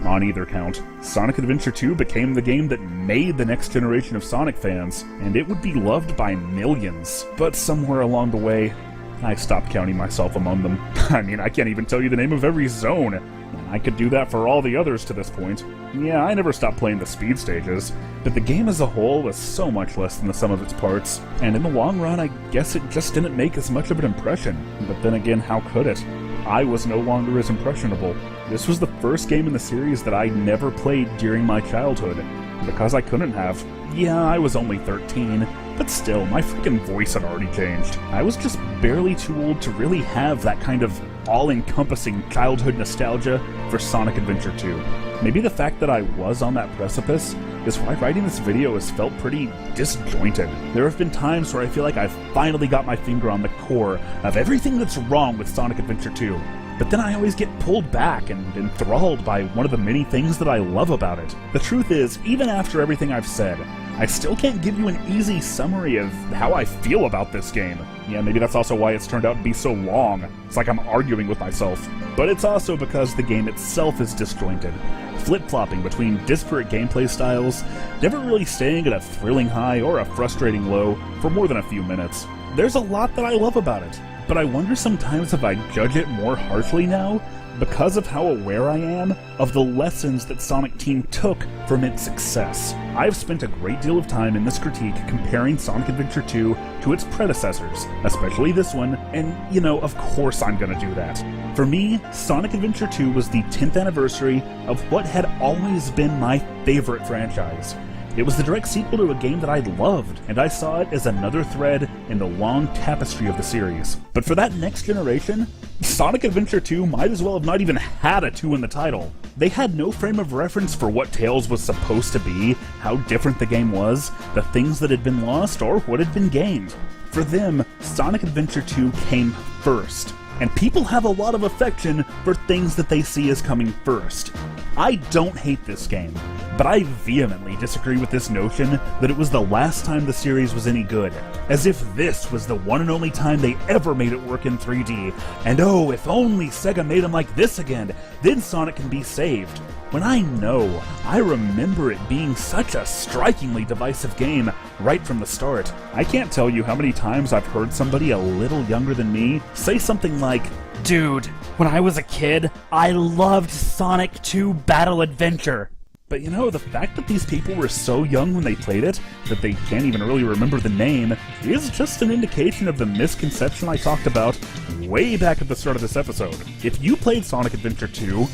On either count, Sonic Adventure 2 became the game that made the next generation of Sonic fans, and it would be loved by millions. But somewhere along the way, I stopped counting myself among them. I mean, I can't even tell you the name of every zone. I could do that for all the others to this point. Yeah, I never stopped playing the speed stages, but the game as a whole was so much less than the sum of its parts, and in the long run, I guess it just didn't make as much of an impression. But then again, how could it? I was no longer as impressionable. This was the first game in the series that I never played during my childhood, because I couldn't have. Yeah, I was only 13, but still, my freaking voice had already changed. I was just barely too old to really have that kind of all-encompassing childhood nostalgia for Sonic Adventure 2. Maybe the fact that I was on that precipice is why writing this video has felt pretty disjointed. There have been times where I feel like I've finally got my finger on the core of everything that's wrong with Sonic Adventure 2. But then I always get pulled back and enthralled by one of the many things that I love about it. The truth is, even after everything I've said, I still can't give you an easy summary of how I feel about this game. Yeah, maybe that's also why it's turned out to be so long. It's like I'm arguing with myself. But it's also because the game itself is disjointed, flip-flopping between disparate gameplay styles, never really staying at a thrilling high or a frustrating low for more than a few minutes. There's a lot that I love about it, but I wonder sometimes if I judge it more harshly now because of how aware I am of the lessons that Sonic Team took from its success. I've spent a great deal of time in this critique comparing Sonic Adventure 2 to its predecessors, especially this one, and, you know, of course I'm gonna do that. For me, Sonic Adventure 2 was the 10th anniversary of what had always been my favorite franchise. It was the direct sequel to a game that I loved, and I saw it as another thread in the long tapestry of the series. But for that next generation, Sonic Adventure 2 might as well have not even had a 2 in the title. They had no frame of reference for what Tails was supposed to be, how different the game was, the things that had been lost, or what had been gained. For them, Sonic Adventure 2 came first, and people have a lot of affection for things that they see as coming first. I don't hate this game, but I vehemently disagree with this notion that it was the last time the series was any good, as if this was the one and only time they ever made it work in 3D, and oh, if only Sega made them like this again, then Sonic can be saved. When I remember it being such a strikingly divisive game right from the start. I can't tell you how many times I've heard somebody a little younger than me say something like, "Dude, when I was a kid, I loved Sonic 2 Battle Adventure." But you know, the fact that these people were so young when they played it, that they can't even really remember the name, is just an indication of the misconception I talked about way back at the start of this episode. If you played Sonic Adventure 2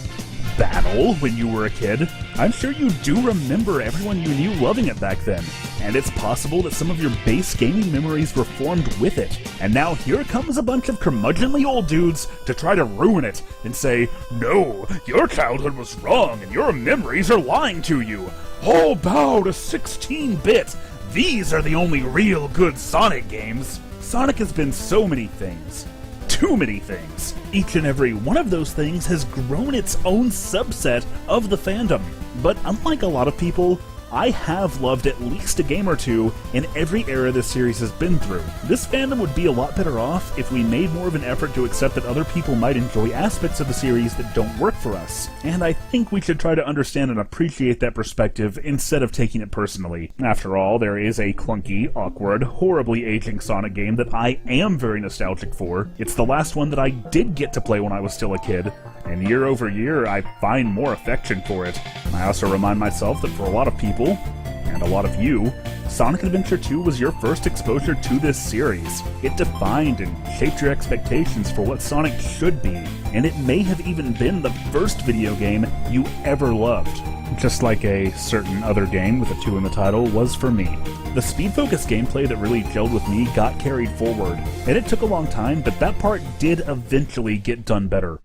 Battle when you were a kid, I'm sure you do remember everyone you knew loving it back then, and it's possible that some of your base gaming memories were formed with it, and now here comes a bunch of curmudgeonly old dudes to try to ruin it and say, "No, your childhood was wrong and your memories are lying to you. All bow to 16-bit. These are the only real good Sonic games." Sonic has been so many things. Too many things. Each and every one of those things has grown its own subset of the fandom. But unlike a lot of people, I have loved at least a game or two in every era this series has been through. This fandom would be a lot better off if we made more of an effort to accept that other people might enjoy aspects of the series that don't work for us. And I think we should try to understand and appreciate that perspective instead of taking it personally. After all, there is a clunky, awkward, horribly aging Sonic game that I am very nostalgic for. It's the last one that I did get to play when I was still a kid, and year over year I find more affection for it. I also remind myself that for a lot of people, and a lot of you, Sonic Adventure 2 was your first exposure to this series. It defined and shaped your expectations for what Sonic should be, and it may have even been the first video game you ever loved. Just like a certain other game with a 2 in the title was for me. The speed-focused gameplay that really gelled with me got carried forward, and it took a long time, but that part did eventually get done better.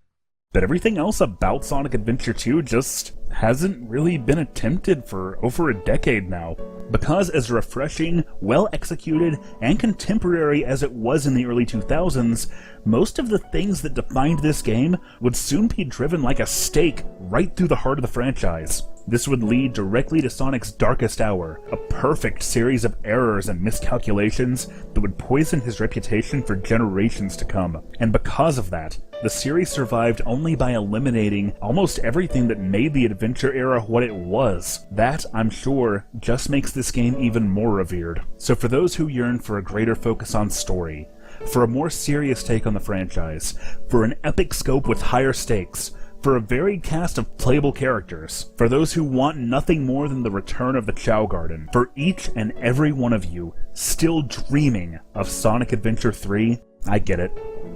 But everything else about Sonic Adventure 2 just hasn't really been attempted for over a decade now. Because as refreshing, well-executed, and contemporary as it was in the early 2000s, most of the things that defined this game would soon be driven like a stake right through the heart of the franchise. This would lead directly to Sonic's darkest hour, a perfect series of errors and miscalculations that would poison his reputation for generations to come. And because of that, the series survived only by eliminating almost everything that made the adventure era what it was. That, I'm sure, just makes this game even more revered. So for those who yearn for a greater focus on story, for a more serious take on the franchise, for an epic scope with higher stakes, for a varied cast of playable characters, for those who want nothing more than the return of the Chow Garden, for each and every one of you still dreaming of Sonic Adventure 3, I get it.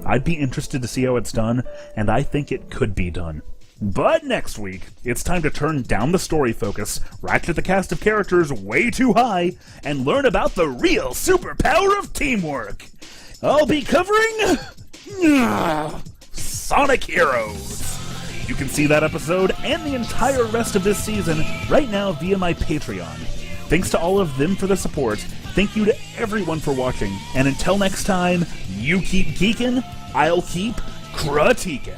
I'd be interested to see how it's done, and I think it could be done. But next week, it's time to turn down the story focus, ratchet the cast of characters way too high, and learn about the real superpower of teamwork. I'll be covering Sonic Heroes. You can see that episode and the entire rest of this season right now via my Patreon. Thanks to all of them for the support. Thank you to everyone for watching. And until next time, you keep geeking, I'll keep critiquing.